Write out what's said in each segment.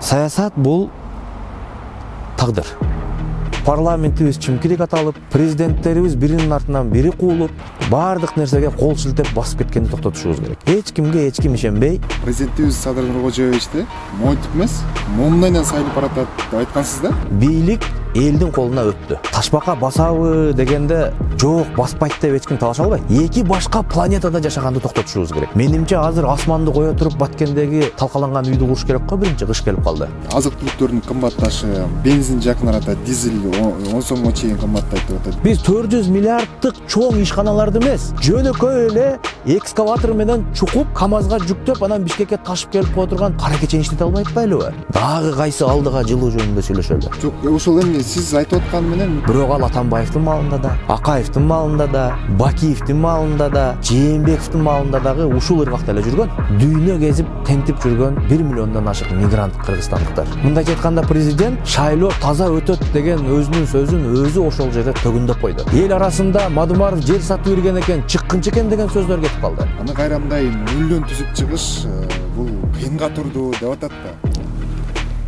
Саясат бул тагдыр. Парламентибиз чимкирик аталып, президенттерибиз биринин артынан бири куулуп, бардык нерсеге кол шилтеп басып кеткенди токтотушубуз керек. Эч кимге эч ким ишенбей, президентибиз Садыр Нуркожоевичти монтип эмес, муунайынан сайлап баратат деп айткансыз да? бийлик элдин колуна өттү. Ташбака басабы дегенде жок, баспайт деп эч ким талаша албайт. Эки башка планетада жашаганды токтотушубуз керек. Менимче азыр асманды кое туруп Баткендеги талкаланган үйдү куруш керек го, биринчи кыш келип калды. Азык түлүктөрдүн кымбатташы, бензин жакын арада дизель 10 сомго чейин кымбаттайт деп атат. Биз 400 миллиарддык чоң ишканаларды эмес, жөнөкөй эле экскаватор менен чукуп, КАМАЗга жүктөп, анан Бишкекке ташып келип кое турган кара кечен иштете албай атпайлыбы? Дагы кайсы алдыга жылуу жөнүндө сүйлөшөлү. Жок, ошол эми сиз айтып аткан менен бирок ал Атамбаевдин маалында да, Акаевдин маалында да, Бакиевдин маалында да, Жээнбековдун маалында дагы ушул ыргакта эле жүргөн, дүйнө кезип тентип жүргөн 1 миллиондон ашык мигрант кыргызстандыктар. Мындайча айтканда президент шайлоо таза өтөт деген өзүнүн сөзүн өзү ошол жерде төгүндөп койду. Эл арасында Мадумаров жер сатып берген экен, чыккынчы экен деген сөздөр кетип калды. Аны кайра мындай нөлдөн түзүп чыгыш бул кыйынга турду деп атат да.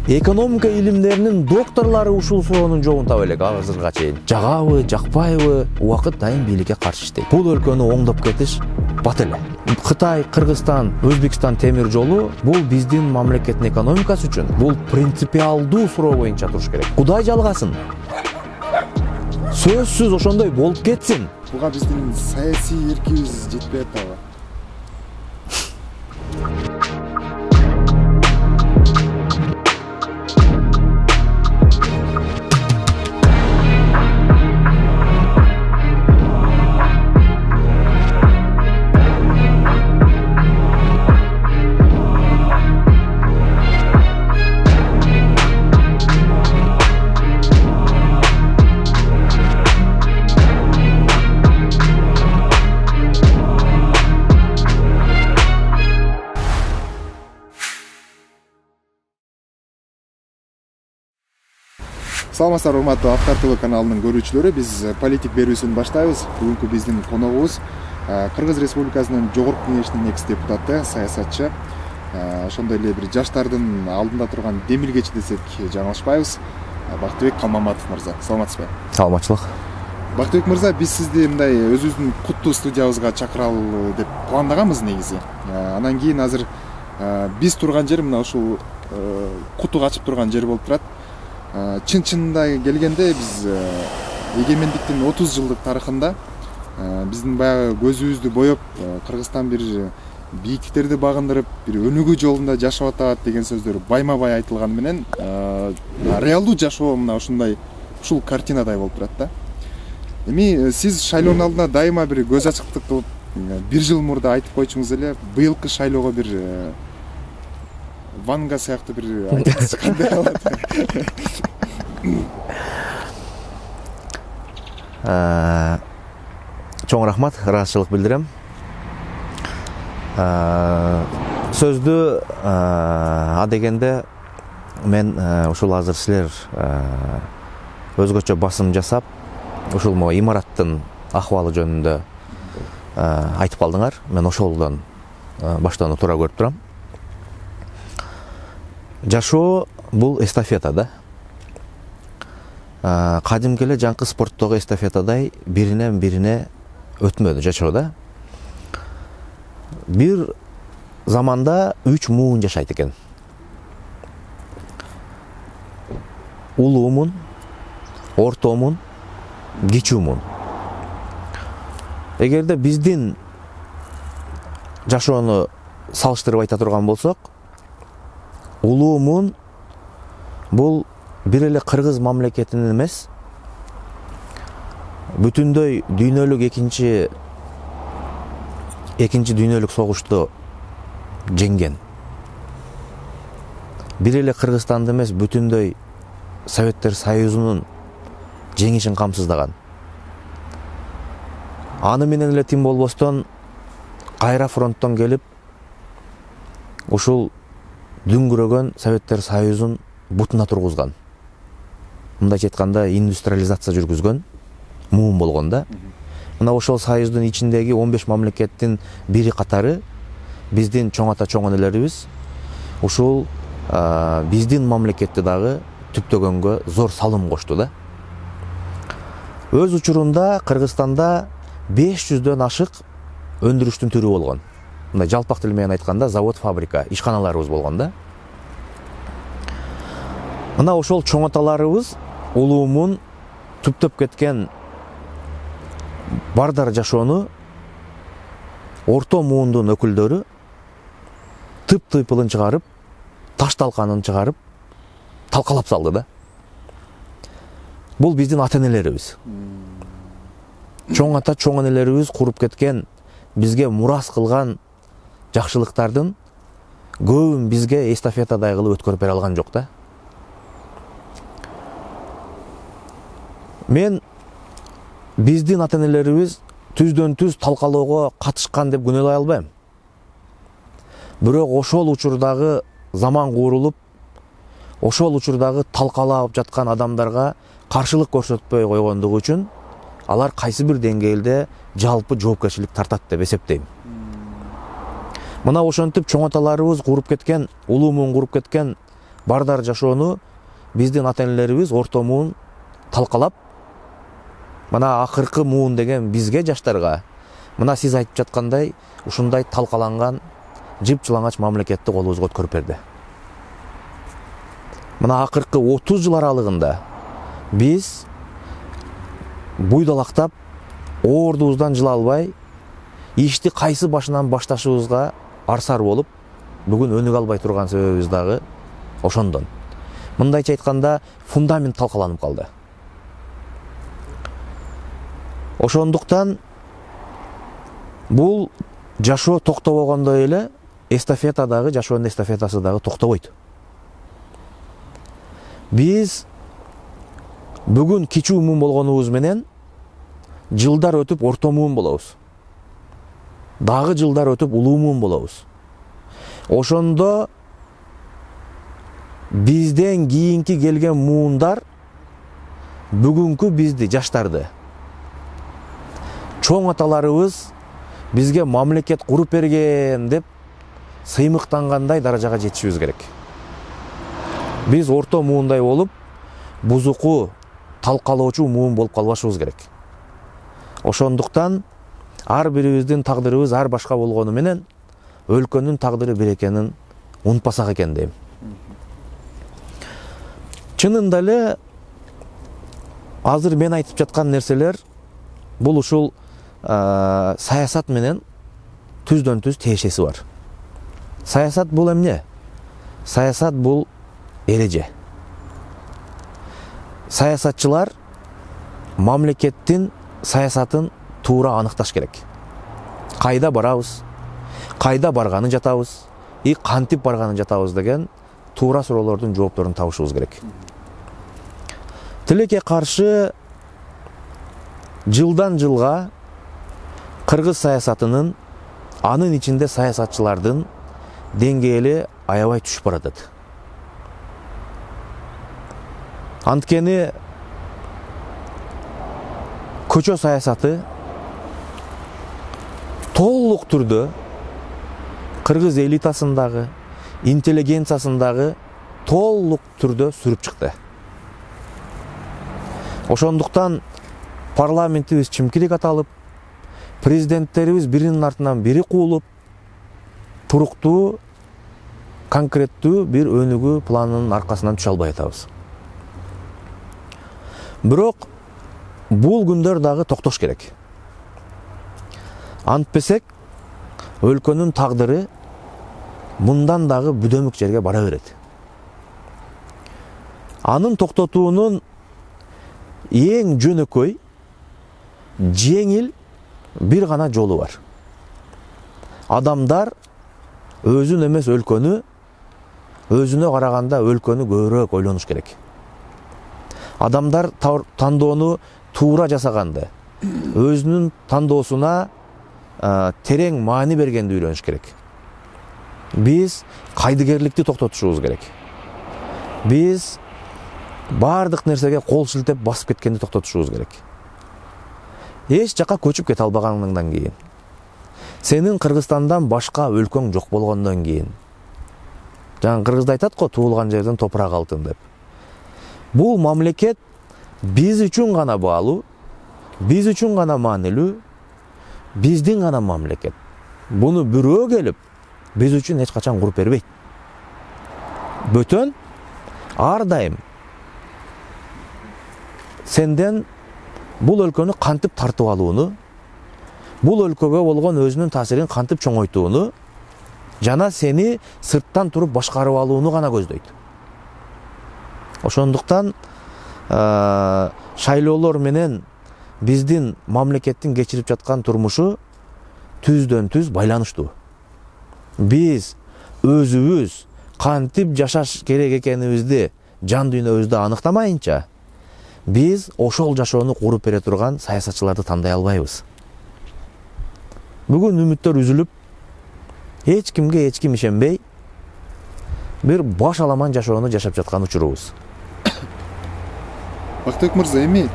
Экономика илимдеринин докторлору ушул суроонун жообун таба элек азырга чейин. Жагабы, жакпайбы, убакыт дайым бийликке каршы иштейт. Бул өлкөнү оңдоп кетиш бат эле. Кытай, Кыргызстан, Өзбекстан темир жолу бул биздин мамлекеттин экономикасы үчүн бул принципиалдуу суроо боюнча туруш керек. Кудай жалгасын. Сөзсүз ошондой болуп кетсин. Буга биздин саясий эркибиз жетпей атабы? Саламатсыздар, урматтуу Автор ТВ каналынын көрүүчүлөрү. Биз политик берүүсүн баштайбыз. Бүгүнкү биздин коногубуз Кыргыз Республикасынын Жогорку Кеңешинин экс-депутаты, саясатчы, ошондой эле бир жаштардын алдында турган демилгечи десек жаңылышпайбыз. Бактыбек Калмаматов мырза. Саламатсызбы? Саламатчылык. Бактыбек мырза, биз сизди мындай өзүбүздүн куттуу студиябызга чакыралы деп пландаганбыз негизи. Анан кийин азыр биз турган жер мына ушул куту качып турган жер болуп турат. Чын-чынында келгенде биз эгемендиктин 30 жылдык тарыхында биздин баягы көзүбүздү боеп, Кыргызстан бир бийиктиктерди багындырып, бир өнүгүү жолунда жашап атат деген сөздөр байма-бай айтылганы менен реалдуу жашоо мына ушундай ушул картинадай болуп турат да. Эми сиз шайлоонун алдына дайыма бир көз ачыктык кылып, 1 жыл мурда айтып койчуңуз эле, быйылкы шайлоого бир Ванга сыяктуу бир айтыңыз кандай болот? Чоң рахмат, ыраазычылык билдирем. Сөздү адегенде мен ушул азыр силер өзгөчө басым жасап, ушул могу имараттын акыбалы жөнүндө айтып калдыңар. Мен ошолдон баштоону туура көрүп турам. Жашоо бул эстафета да. Кадимки эле жаңкы спорттогу эстафетадай биринен бирине өтмөдү жашоо да. Бир заманда 3 муун жашайт экен. Улуумун, ортомун, кичүүмүн. Эгерде биздин жашоону салыштырып айта турган болсок, улуумун бул бир эле кыргыз мамлекетинин эмес, бүтүндөй дүйнөлүк экинчи дүйнөлүк согушту жеңген. Бир эле Кыргызстанды эмес, бүтүндөй Советтер Союзунун жеңишин камсыздаган. Аны менен эле тим болбостон кайра фронттон келип, ушул дүңгүрөгөн Советтер Союзун бутуна тургузган. Мындайча айтканда индустриализация жүргүзгөн, муун болгон да. Мына ошол союздун ичиндеги 15 мамлекеттин бири катары биздин чоң ата чоң энелерибиз ушул биздин мамлекетти дагы түптөгөнгө зор салым кошту да. Өз учурунда Кыргызстанда 500дөн ашык өндүрүштүн түрү болгон. Мындай жалпак тил менен айтканда завод, фабрика, ишканаларыбыз болгон да. Мына ошол чоң аталарыбыз улуумун түптөп кеткен Бардар жашоону орто муундун өкүлдөрү тыйпылын чыгарып, таш талканын чыгарып, талкалап салды да. Бул биздин ата-энелерибиз. Чоң ата, чоң энелерибиз куруп кеткен, бизге мурас кылган жакшылыктардын көбүн бизге эстафетадай кылып өткөрүп бере алган жок да. Мен биздин ата-энелерибиз түздөн-түз талкалоого катышкан деп күнөөлөй албайм. Бирок ошол учурдагы заман курулуп, ошол учурдагы талкалап жаткан адамдарга каршылык көрсөтпөй койгондугу үчүн алар кайсы бир деңгээлде жалпы жоопкерчилик тартат деп эсептейм. Мына ошентип чоң аталарыбыз куруп кеткен, улуумун куруп кеткен Бардар жашоону биздин ата-энелерибиз орто муун талкалап, мына акыркы муун деген бизге жаштарга, мына сиз айтып жаткандай ушундай талкаланган жыпчылаңач мамлекетти колубузга өткөрүп берди. Мына акыркы 30 жыл аралыгында биз буйдалактап, оордубуздан жыла албай, ишти кайсы башынан башташыбызга арсар болуп, бүгүн өнүгө албай турган себебибиз дагы ошондон. Мындайча айтканда, фундамент талкаланып калды. Ошондуктан бул жашоо токтобогондой эле эстафета дагы, жашоонун эстафетасы дагы токтобойт. Биз бүгүн кичүү муун болгонубуз менен жылдар өтүп орто муун болобуз. Дагы жылдар өтүп улуу муун болобуз. Ошондо бизден кийинки келген муундар бүгүнкү бизди, жаштарды, чоң аталарыбыз бизге мамлекет куруп берген деп сыймыктангандай даражага жетишибиз керек. Биз орто муундай болуп, бузуку талкалоочу муун болуп калбашыбыз керек. Ошондуктан ар бирибиздин тагдырыбыз ар башка болгону менен өлкөнүн тагдыры бир экенин унутпасак экен дейм. Чынында эле азыр мен айтып жаткан нерселер бул ушул саясат менен түздөн-түз тиешеси бар. Саясат бул эмне? Саясат бул эреже. Саясатчылар мамлекеттин саясатын туура аныкташ керек. Кайда барабыз, кайда барганын жатабыз, кантип барганын жатабыз деген туура суроолордун жоопторун табышыбыз керек. Тилекке каршы жылдан жылга кыргыз саясатынын, анын ичинде саясатчылардын деңгээли аябай түшүп баратат. Анткени көчө саясаты толук түрдө кыргыз элитасындагы, интеллигенциясындагы толук түрдө сүрүп чыкты. Ошондуктан парламентибиз чимкилик аталып, президенттерибиз биринин артынан бири куулуп, туруктуу, конкреттүү бир өнүгүү планынын аркасынан түшө албай атабыз. Бирок бул күндөр дагы токтош керек. Антпесек, өлкөнүн тагдыры мындан дагы бүдөмүк жерге бара берет. Анын токтотуунун эң жөнөкөй, жеңил бир гана жолу бар. Адамдар өзүн эмес өлкөнү, өзүнө караганда өлкөнү көбүрөөк ойлонуш керек. Адамдар тандоону туура жасаганды, өзүнүн тандоосуна терең маани бергенди үйрөнүш керек. Биз кайдыгерликти токтотушубуз керек. Биз бардык нерсеге кол шилтеп басып кеткенди токтотушубуз керек. Эч жака көчүп кете албаганыңдан кийин, сенин Кыргызстандан башка өлкөң жок болгондон кийин, Жаңа кыргызда айтат го, туулган жерден топурак алтын деп. Бул мамлекет биз үчүн гана баалуу, биз үчүн гана маанилүү, биздин гана мамлекет. Буну бирөө келип, биз үчүн эч качан куруп бербейт. Бөтөн ар дайым сенден бул өлкөнү кантип тартып алууну, бул өлкөгө болгон өзүнүн таасирин кантип чоңойтууну жана сени сырттан туруп башкарып алууну гана көздөйт. Ошондуктан шайлоолор менен биздин мамлекеттин кечирип жаткан турмушу түздөн түз байланыштуу. Биз өзүбүз кантип жашаш керек экенибизди жан дүйнөбүздө аныктамайынча, биз ошол жашоону куруп бере турган саясатчыларды тандай албайбыз. Бүгүн үмүттөр үзүлүп, эч кимге эч ким ишенбей, бир баш аламан жашоону жашап жаткан учурубуз. Бактыбек мырза, эми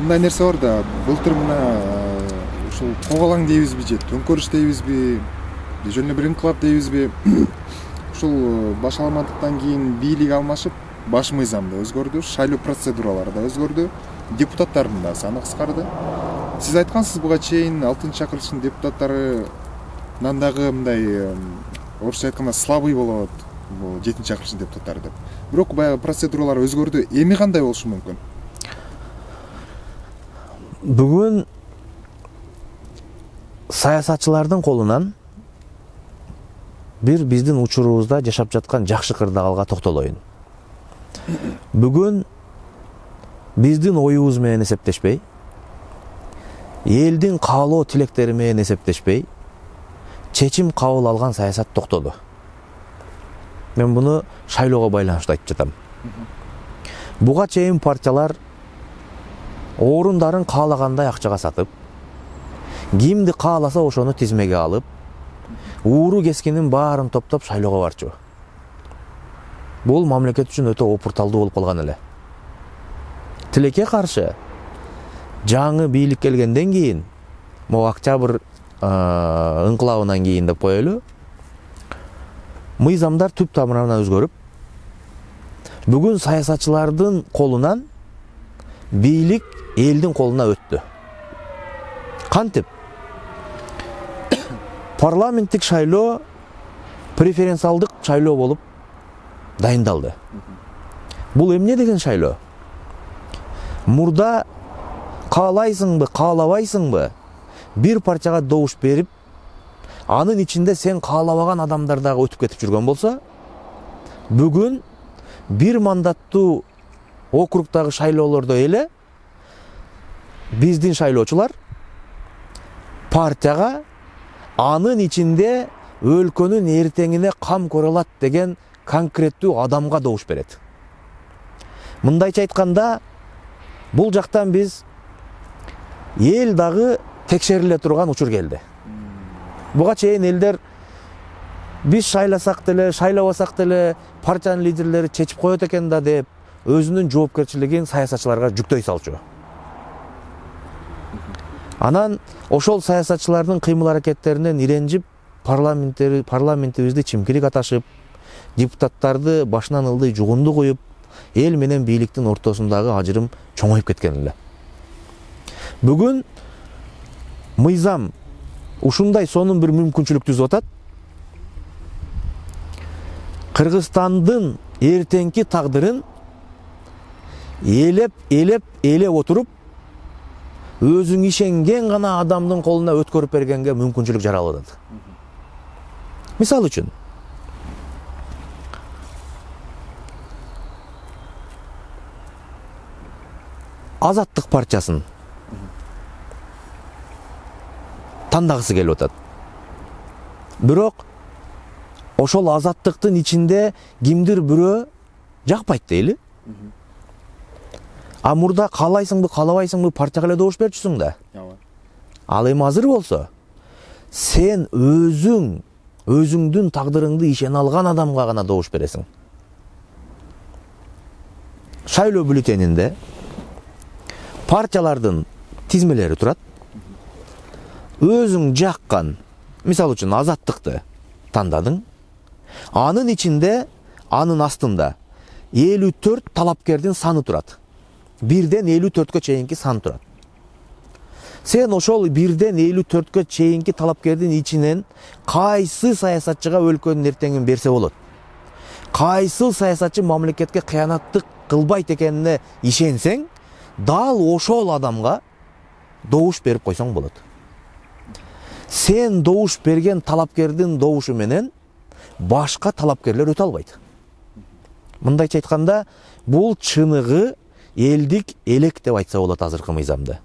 мындай нерсе бар да, былтыр мына ушул коголаң дейбизби же төңкөрүш дейбизби, жөн эле бир инкылап дейбизби, ушул баш аламандыктан кийин бийлик алмашып, баш мыйзам да өзгөрдү, шайлоо процедуралары да өзгөрдү, депутаттардын да саны кыскарды. Сиз айткансыз буга чейин 6-чакырылыштын депутаттарынан дагы мындай орусча айтканда слабый болот бул 7-чакырылыштын депутаттары деп. Бирок баягы процедуралар өзгөрдү. Эми кандай болушу мүмкүн? Бүгүн саясатчылардын колунан бир биздин учурубузда жашап жаткан жакшы кырдаалга токтолоюн. Бүгүн биздин оюбуз менен эсептешпей, элдин каалоо тилектери менен эсептешпей, чечим кабыл алган саясат токтоду. Мен буну шайлоого байланыштуу айтып жатам. Буга чейин партиялар орундарын каалагандай акчага сатып, кимди кааласа ошону тизмеге алып, ууру кескинин баарын топтоп шайлоого барчу. Бул мамлекет үчүн өтө опурталдуу болуп калган эле. Тилекке каршы жаңы бийлик келгенден кийин, могу октябрь ыңкылабынан кийин деп коелу, мыйзамдар түп тамырынан өзгөрүп, бүгүн саясатчылардын колунан бийлик элдин колуна өттү. Кантип? Парламенттик шайлоо преференциалдык шайлоо болуп дайындалды. Бул эмне деген шайлоо? Мурда каалайсыңбы, каалабайсыңбы, бир партияга добуш берип, анын ичинде сен каалабаган адамдар дагы өтүп кетип жүргөн болсо, бүгүн бир мандаттуу округдагы шайлоолордо эле биздин шайлоочулар партияга анын ичинде өлкөнүн эртеңине кам көрө алат деген конкреттүү адамга добуш берет. Мындайча айтканда, бул жактан биз эл дагы текшериле турган учур келди. Буга чейин элдер биз шайласак деле, шайлабасак деле партиянын лидерлери чечип коет экен да деп, өзүнүн жоопкерчилигин саясатчыларга жүктөй салчу. Анан ошол саясатчылардын кыймыл аракеттеринен иренжип, парламентибизди чимкирик аташып, депутаттарды башынан ылдый жугунду коюп, эл менен бийликтин ортосундагы ажырым чоңоюп кеткен эле. Бүгүн мыйзам ушундай сонун бир мүмкүнчүлүк түзүп атат. Кыргызстандын эртеңки тагдырын элеп отуруп, өзүң ишенген гана адамдын колуна өткөрүп бергенге мүмкүнчүлүк жаралып атат. Мисал үчүн, Азаттык партиясын тандагысы келип атат. Бирок ошол Азаттыктын ичинде кимдир бирөө жакпайт дейли. А мурда каалайсыңбы, каалабайсыңбы партияга эле добуш берчүсүң да. Ал эми азыр болсо, сен өзүңдүн тагдырыңды ишене алган адамга гана добуш бересиң. Шайлоо бюллетенинде партиялардын тизмелери турат. Өзүң жаккан, мисалы үчүн Азаттыкты тандадың. Анын ичинде, анын астында 54 талапкердин саны турат. 1ден 54-кө чейинки сан турат. Сен ошол 1ден 54-кө чейинки талапкердин ичинен кайсы саясатчыга өлкөнүн эртеңин берсе болот? Кайсы саясатчы мамлекетке кыянаттык кылбайт экенине ишенсең, дал ошол адамга добуш берип койсоң болот. Сен добуш берген талапкердин добушу менен башка талапкерлер өтө албайт. Мындайча айтканда, бул чыныгы элдик элек деп айтса болот азыркы мыйзамды.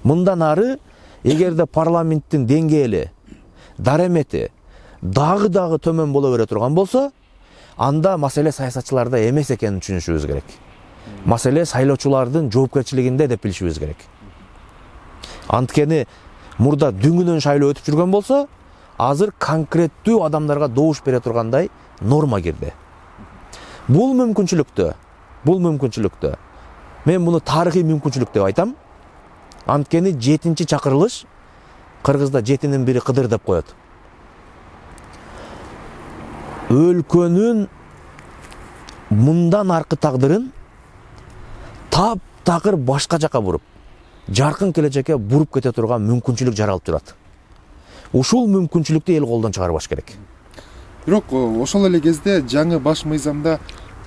Мындан ары, эгерде парламенттин деңгээли, даремети дагы төмөн боло бере турган болсо, анда маселе саясатчыларда эмес экенин түшүнүшүбүз керек. Маселе сайлоочулардын жоопкерчилигинде деп билишибиз керек. Анткени мурда дүңүнөн шайлоо өтүп жүргөн болсо, азыр конкреттүү адамдарга добуш бере тургандай норма кирди. Бул мүмкүнчүлүктө мен муну тарыхый мүмкүнчүлүк деп айтам. Анткени 7-чи чакырылыш Кыргызда 7-нин бири Кыдыр деп коет. Өлкөнүн мындан аркы тагдырын таптакыр башка жака буруп, жаркын келечекке буруп кете турган мүмкүнчүлүк жаралып турат. Ушул мүмкүнчүлүктү эл колдон чыгарбаш керек. Бирок ошол эле кезде жаңы баш мыйзамда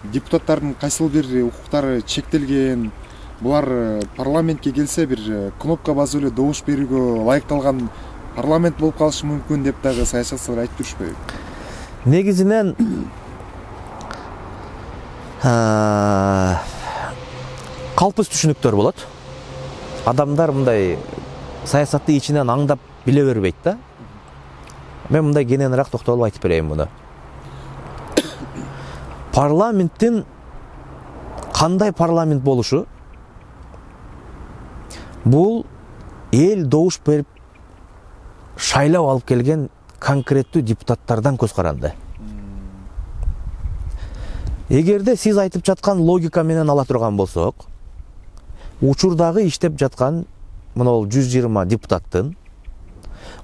депутаттардын кайсыл бир укуктары чектелген, булар парламентке келсе бир кнопка басып эле добуш берүүгө ылайыкталган парламент болуп калышы мүмкүн деп дагы саясатчылар айтып турушпайбы? Негизинен калпыз түшүнүктөр болот. Адамдар мындай саясатты ичинен аңдап биле бербейт да. Мен мындай кененирээк токтолуп айтып берейин муну. Парламенттин кандай парламент болушу? Бул эл добуш берип шайлап алып келген конкреттүү депутаттардан көз каранды. Эгерде сиз айтып жаткан логика менен ала турган болсок, учурдагы иштеп жаткан мына 120 депутаттын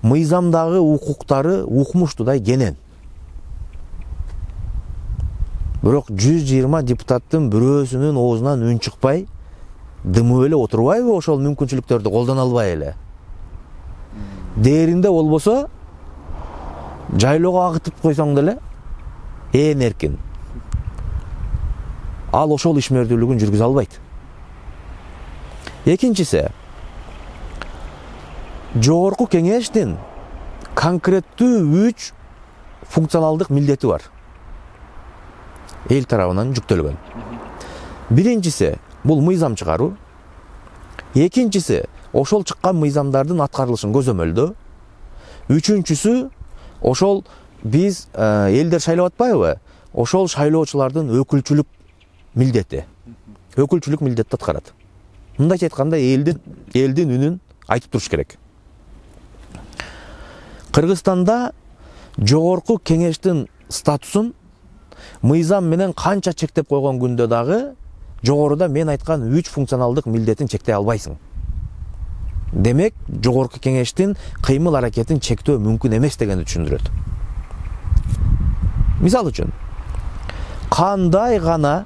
мыйзамдагы укуктары укмуштуудай кенен. Бирок 120 депутаттын бирөөсүнүн оозунан үн чыкпай, дымып эле отурбайбы ошол мүмкүнчүлүктөрдү колдоно албай эле? Дээринде болбосо, жайлоого агытып койсоң деле эркин. Ал ошол ишмердүүлүгүн жүргүзө албайт. Экинчиси, жогорку кеңештин конкреттүү 3 функционалдык милдети бар. Эл тарабынан жүктөлгөн. Биринчиси бул мыйзам чыгаруу. Экинчиси ошол чыккан мыйзамдардын аткарылышын көзөмөлдөө. Үчүнчүсү ошол биз элдер шайлап атпайбы? Ошол шайлоочулардын өкүлчүлүк милдети. Өкүлчүлүк милдетти аткарат. Мындайча айтканда элдин үнүн айтып туруш керек. Кыргызстанда жогорку кеңештин статусун мыйзам менен канча чектеп койгон күндө дагы жогоруда мен айткан 3 функционалдык милдетин чектей албайсың. Демек, жогорку кеңештин кыймыл аракетин чектөө мүмкүн эмес дегенди түшүндүрөт. Мисалы үчүн, кандай гана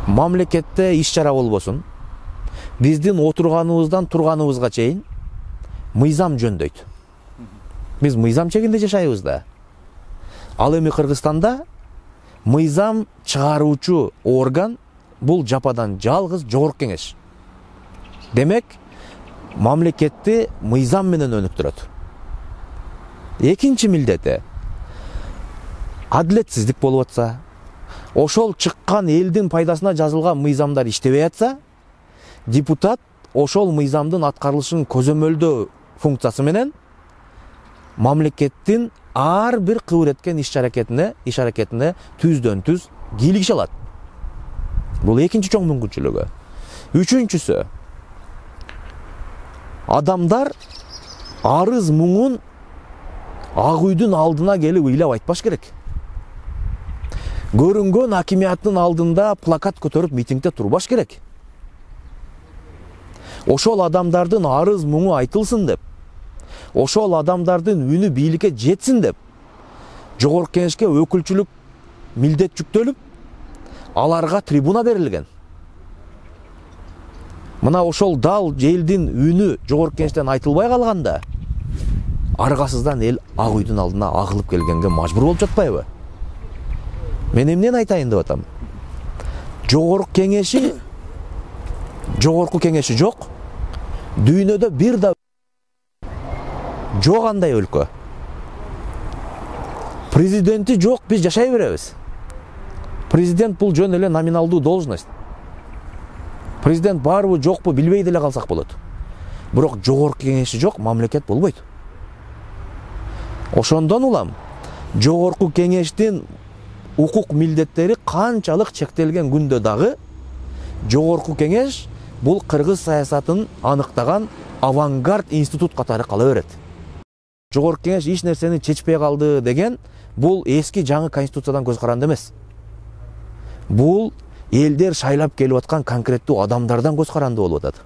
мамлекетте иш чара болбосун, биздин отурганыбыздан турганыбызга чейин мыйзам жөндөйт. Биз мыйзам чегинде жашайбыз да. Ал эми Кыргызстанда мыйзам чыгаруучу орган бул жападан жалгыз жогорку кеңеш. Демек, мамлекетти мыйзам менен өнүктүрөт. Экинчи милдети адилетсиздик болуп атса, ошол чыккан элдин пайдасына жазылган мыйзамдар иштебей атса, депутат ошол мыйзамдын аткарылышын көзөмөлдөө функциясы менен мамлекеттин ар бир кылып эткен иш аракетине түздөн түз кийлигише алат. Бул экинчи чоң мүмкүнчүлүгү. Үчүнчүсү, адамдар арыз муңун ак үйдүн алдына келип ыйлап айтпаш керек. Көрүнгөн акимияттын алдында плакат көтөрүп митингде турбаш керек. Ошол адамдардын арыз муңу айтылсын деп, ошол адамдардын үнү бийликке жетсин деп, жогорку кеңешке өкүлчүлүк милдет жүктөлүп, аларга трибуна берилген. Мына ошол дал элдин үнү жогорку кеңештен айтылбай калганда, аргасыздан эл Ак үйдүн алдына агылып келгенге мажбур болуп жатпайбы? Мен эмнени айтайын деп атам? Жогорку кеңеши жок. Дүйнөдө бир да жок андай өлкө. Президенти жок, биз жашай беребиз. Президент бул жөн эле номиналдуу должность. Президент барбы жокпу билбей деле калсак болот. Бирок жогорку кеңеши жок, мамлекет болбойт. Ошондон улам жогорку кеңештин укук милдеттери канчалык чектелген күндө дагы жогорку кеңеш бул кыргыз саясатын аныктаган авангард институт катары кала берет. Жогорку кеңеш эч нерсени чечпей калды деген бул эски жаңы конституциядан көз каранды эмес. Бул элдер шайлап келип аткан конкреттүү адамдардан көз каранды болуп атат.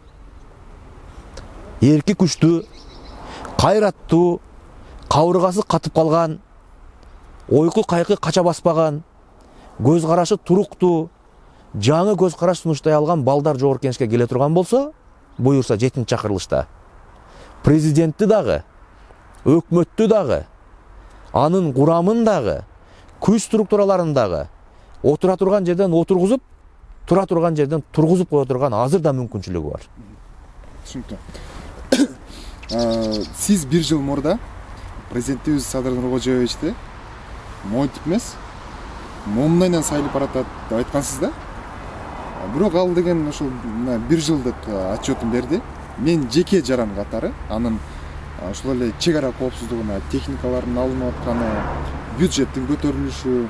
Эрки күчтүү, кайраттуу, кабыргасы катып калган, ойку кайкы кача баспаган, көз карашы туруктуу, жаңы көз караш сунуштай алган балдар жогорку кеңешке келе турган болсо, буюрса 7-чакырылышта президентти дагы, өкмөттү дагы, анын курамын дагы, күч структураларын дагы отура турган жерден отургузуп, тура турган жерден тургузуп кое турган азыр да мүмкүнчүлүгү бар. Түшүнүктүү. Сиз 1 жыл мурда президентибиз Садыр Нуркожоевичти монтип эмес, момунайдан сайлап баратат деп айткансыз да. Бирок ал деген ошол 1 жылдык отчетун берди. Мен жеке жаран катары анын ошол эле чек ара коопсуздугуна, техникалардын алынып атканы, бюджеттин көтөрүлүшү,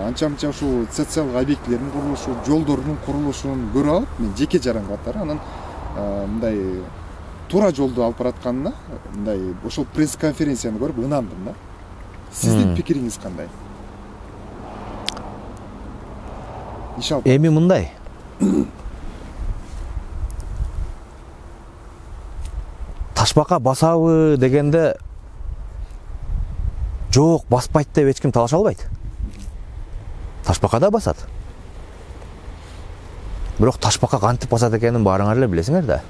анча-мынча ушул социалдык объектилердин курулушу, жолдордун курулушун көрүп алып, мен жеке жаран катары анын мындай туура жолду алып баратканына, мындай ошол пресс-конференцияны көрүп ынандым да. Сиздин пикириңиз кандай? Эми мындай. Ташбака басабы дегенде жок, баспайт деп эч ким талаша албайт. Ташбака да басат. Бирок ташбака кантип басат экенин баарыңар эле билесиңер да.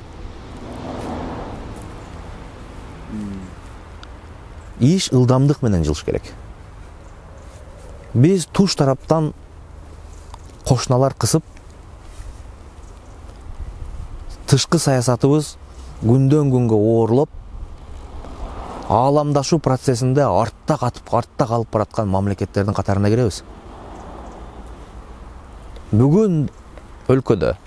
Иш ылдамдык менен жылыш керек. Биз туш тараптан кошуналар кысып, тышкы саясатыбыз күндөн күнгө оорлоп, ааламдашуу процессинде артта калып бараткан мамлекеттердин катарына киребиз. Бүгүн өлкөдө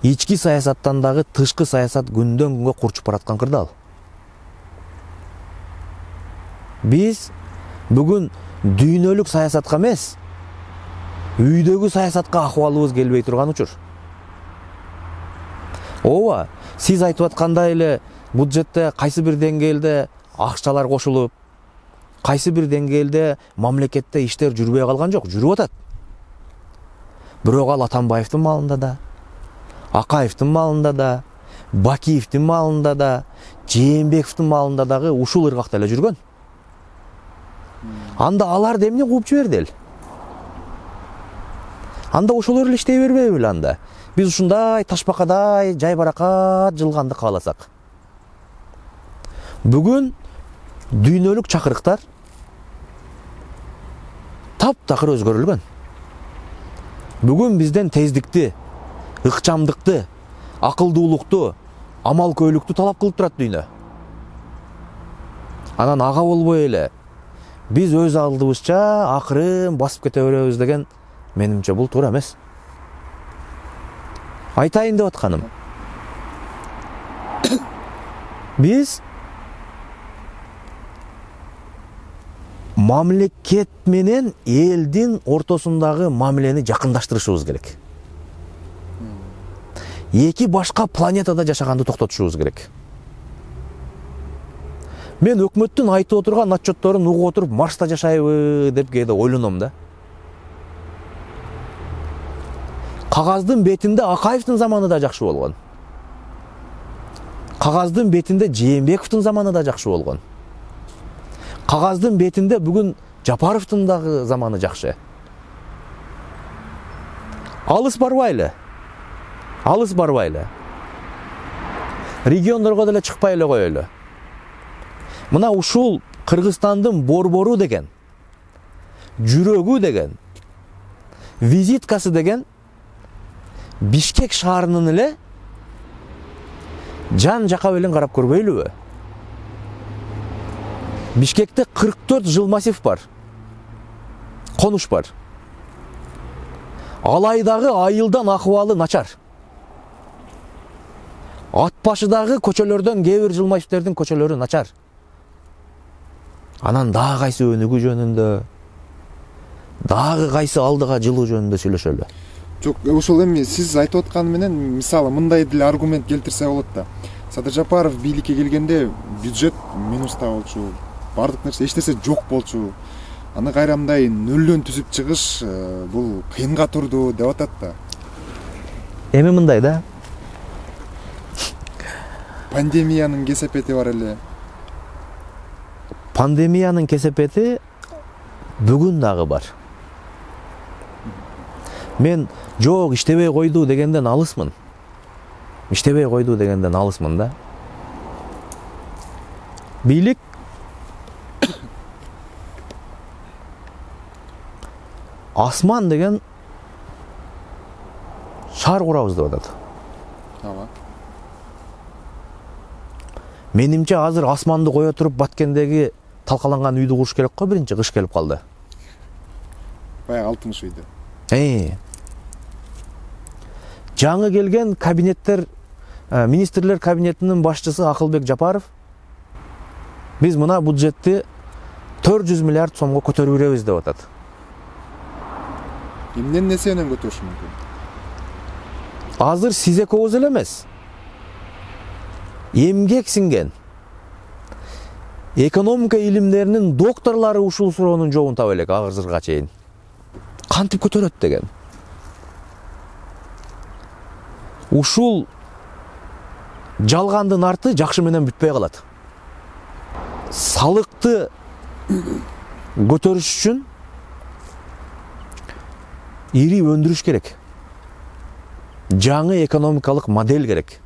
ички саясаттан дагы тышкы саясат күндөн күнгө курчуп бараткан кырдаал. Биз бүгүн дүйнөлүк саясатка эмес, үйдөгү саясатка акыбалыбыз келбей турган учур. Ооба, сиз айтып аткандай эле бюджетте кайсы бир деңгээлде акчалар кошулуп, кайсы бир деңгээлде мамлекетте иштер жүрбөй калган жок, жүрүп атат. Бирок ал Атамбаевдин маалында да, Акаевдин маалында да, Бакиевдин маалында да, Жээнбековдун маалында дагы ушул ыргакта эле жүргөн. Анда алар эмне кууп жиберди эл? Анда ошолор эле иштей бербейби эле анда? Биз ушундай ташбакадай жайбаракат жылганды кааласак. Бүгүн дүйнөлүк чакырыктар таптакыр өзгөрүлгөн. Бүгүн бизден тездикти, ыкчамдыкты, акылдуулукту, амал-көйлүктү талап кылып турат дүйнө. Анан ага болбой эле биз өз алдыбызча акырын басып кете беребиз деген менимче бул туура эмес. Айтайын деп атканым. Биз мамлекет менен элдин ортосундагы мамилени жакындаштырышыбыз керек. Эки башка планетада жашаганды токтотушубуз керек. Мен өкмөттүн айтып отурган отчетторун угуп отуруп Марста жашайбы деп кээде ойлоном да. Кагаздын бетинде Акаевдин заманында жакшы болгон. Кагаздын бетинде Жээнбековдун заманында жакшы болгон. Кагаздын бетинде бүгүн Жапаровдун дагы заманы жакшы. Алыс барбайлы. Региондорго деле чыкпай эле коелу. Мына ушул Кыргызстандын борбору деген, жүрөгү деген, визиткасы деген Бишкек шаарынын эле жан жака белен карап көрбөйлүбү? Бишкекте 44 жыл массив бар. Конуш бар. Алайдагы айылдан акыбалы начар. Ат башыдагы көчөлөрдөн кээ бир жылмаевдердин көчөлөрү начар. Анан дагы кайсы өнүгүү жөнүндө, дагы кайсы алдыга жылуу жөнүндө сүйлөшөлү. Жок, ошол эми сиз айтып атканы менен мисалы мындай деле аргумент келтирсе болот да. Садыр Жапаров бийликке келгенде бюджет минуста болчу, бардык нерсе эч нерсе жок болчу. Аны кайра мындай нөлдөн түзүп чыгыш бул кыйынга турду деп атат да. Эми мындай да. Пандемиянын кесепети бар эле. Пандемиянын кесепети бүгүн дагы бар. Мен жок иштебей койду дегенден алысмын. Да. Бийлик асман деген шаар курабыз деп атат. Ага. Менимче азыр асманды кое туруп Баткендеги талкаланган үйдү куруш керек го, биринчи кыш келип калды. Баягы 60 үйдү. Жаңы келген кабинеттер, министрлер кабинетинин башчысы Акылбек Жапаров биз мына бюджетти 400 миллиард сомго көтөрүп беребиз деп атат. Эмнен несенен көтөрүш мүмкүн? Азыр сиз экөөбүз эле эмес. Эмгек сиңген экономика илимдеринин докторлору ушул суроонун жообун таба элек азырга чейин. Кантип көтөрөт деген. Ушул жалгандын арты жакшы менен бүтпөй калат. Салыкты көтөрүш үчүн ири өндүрүш керек. Жаңы экономикалык модель керек.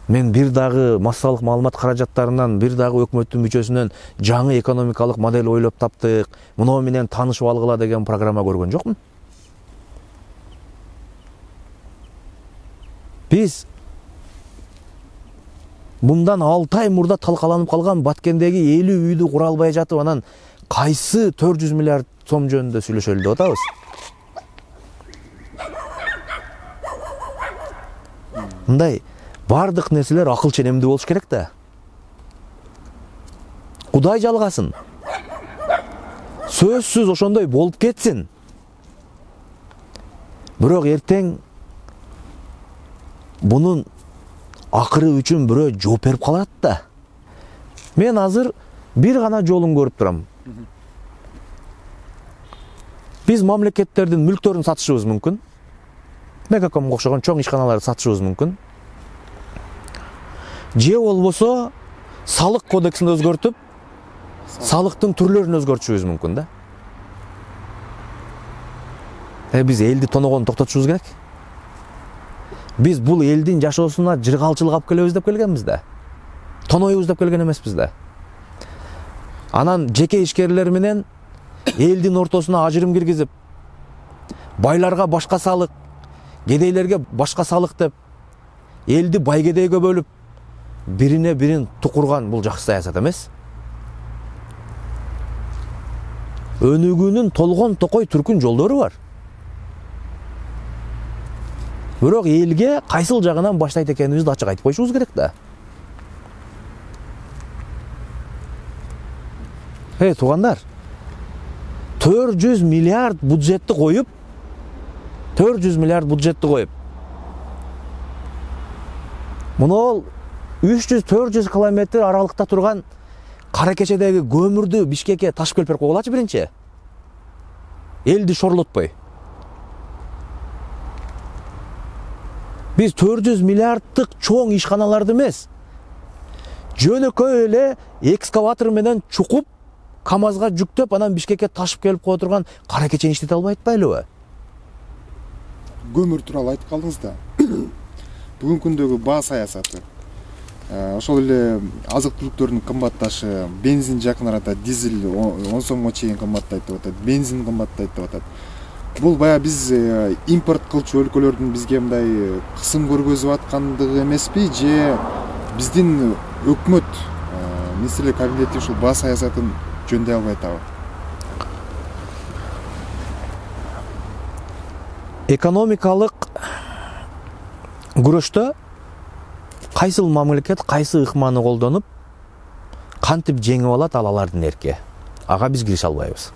Мен бир дагы массалык маалымат каражаттарынан, бир дагы өкмөттүн мүчөсүнөн жаңы экономикалык модель ойлоп таптык, муну менен таанышып алгыла деген программа көргөн жокмун. Биз мындан 6 ай мурда талкаланып калган Баткендеги 50 үйдү кура албай жатып, анан кайсы 400 миллиард сом жөнүндө сүйлөшөлү деп атабыз. Мындай бардык нерселер акыл ченемдүү болуш керек да. Кудай жалгасын. Сөзсүз ошондой болуп кетсин. Бирок эртең бунун акыры үчүн бирөө жооп берип калат да. Мен азыр бир гана жолун көрүп турам. Биз мамлекеттердин мүлктөрүн сатышыбыз мүмкүн. Мегакомго окшогон чоң ишканаларды сатышыбыз мүмкүн. Же болбосо салык кодексин өзгөртүп, салыктын түрлөрүн өзгөртүшүбүз мүмкүн да. Биз элди тоногон токтотушубуз керек. Биз бул элдин жашоосуна жыргалчылык алып келебиз деп келгенбиз да. Тоноюбуз деп келген эмеспиз да. Анан жеке ишкерлер менен элдин ортосуна ажырым киргизип, байларга башка салык, кедейлерге башка салык деп, элди бай кедейге бөлүп, бирине бирин тукурган бул жакшы саясат эмес. Өнүгүүнүн толгон токой түркүн жолдору бар. Бирок элге кайсыл жагынан баштайт экенибизди ачык айтып коюшубуз керек да. Туугандар, 400 миллиард бюджетти коюп, 400 миллиард бюджетти коюп, муну 300-400 километр аралыкта турган Кара Кечедеги көмүрдү Бишкекке ташып келип берип койгулачы биринчи. Элди шорлотпой. Биз 400 миллиарддык чоң ишканаларды эмес, жөнөкөй эле экскаватор менен чукуп КамАЗга жүктөп анан Бишкекке ташып келип кое турган кара кечени иштете албай атпайлыбы? Көмүр тууралуу айтып калдыңыз да. Бүгүнкү күндөгү баа саясаты, ошол эле азык түлүктөрдүн кымбатташы, бензин жакын арада дизель 10 сомго чейин кымбаттайт деп атат, бензин кымбаттайт деп атат. Бул баягы биз импорт кылчу өлкөлөрдүн бизге мындай кысым көргөзүп аткандыгы эмеспи, же биздин өкмөт министрлер кабинети ушул баа саясатын жөндөй албай атабы? Экономикалык күрөштө кайсыл мамлекет кайсы ыкманы колдонуп кантип жеңип алат, ал алардын эрки. Ага биз кирише албайбыз.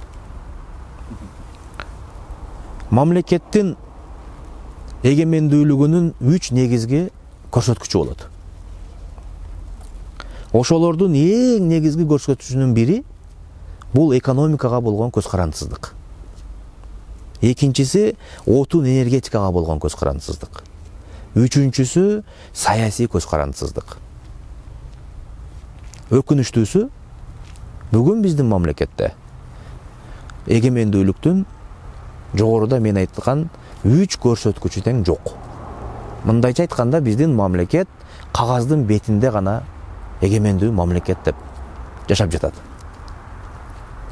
Мамлекеттин эгемендүүлүгүнүн 3 негизги көрсөткүчү болот. Ошолордун эң негизги көрсөткүчүнүн бири бул экономикага болгон көз карандысыздык. Экинчиси отун энергетикага болгон көз карандысыздык. Үчүнчүсү саясий көз карандысыздык. Өкүнүчтүүсү бүгүн биздин мамлекетте эгемендүүлүктүн жогоруда мен айткан 3 көрсөткүчү тең жок. Мындайча айтканда биздин мамлекет кагаздын бетинде гана эгемендүү мамлекет деп жашап жатат.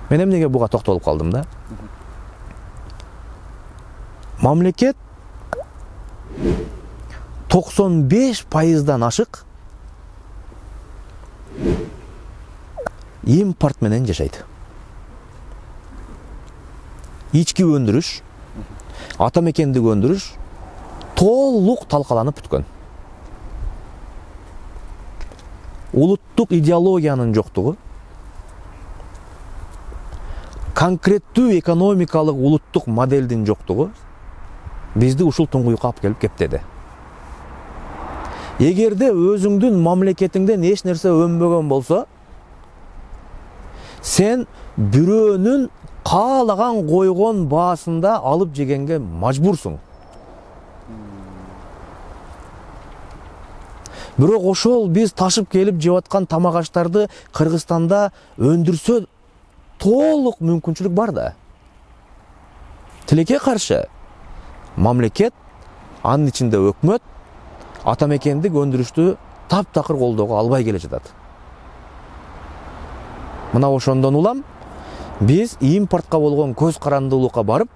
Мен эмнеге буга токтолуп калдым да? Мамлекет 95%дан ашык импорт менен жашайт. Ички өндүрүш, ата мекендик өндүрүш толук талкаланып бүткөн. Улуттук идеологиянын жоктугу, конкреттүү экономикалык улуттук моделдин жоктугу бизди ушул туңгуюкка алып келип кептеди. Эгерде өзүңдүн мамлекетиңден эч нерсе өнбөгөн болсо, сен бирөөнүн каалаган койгон баасында алып жегенге мажбурсуң. Бирок ошол биз ташып келип жеп аткан тамак аштарды Кыргызстанда өндүрсө толук мүмкүнчүлүк бар да. Тилекке каршы мамлекет, анын ичинде өкмөт ата мекендик өндүрүштү таптакыр колдоого албай келе жатат. Мына ошондон улам биз импортко болгон көз карандылыкка барып,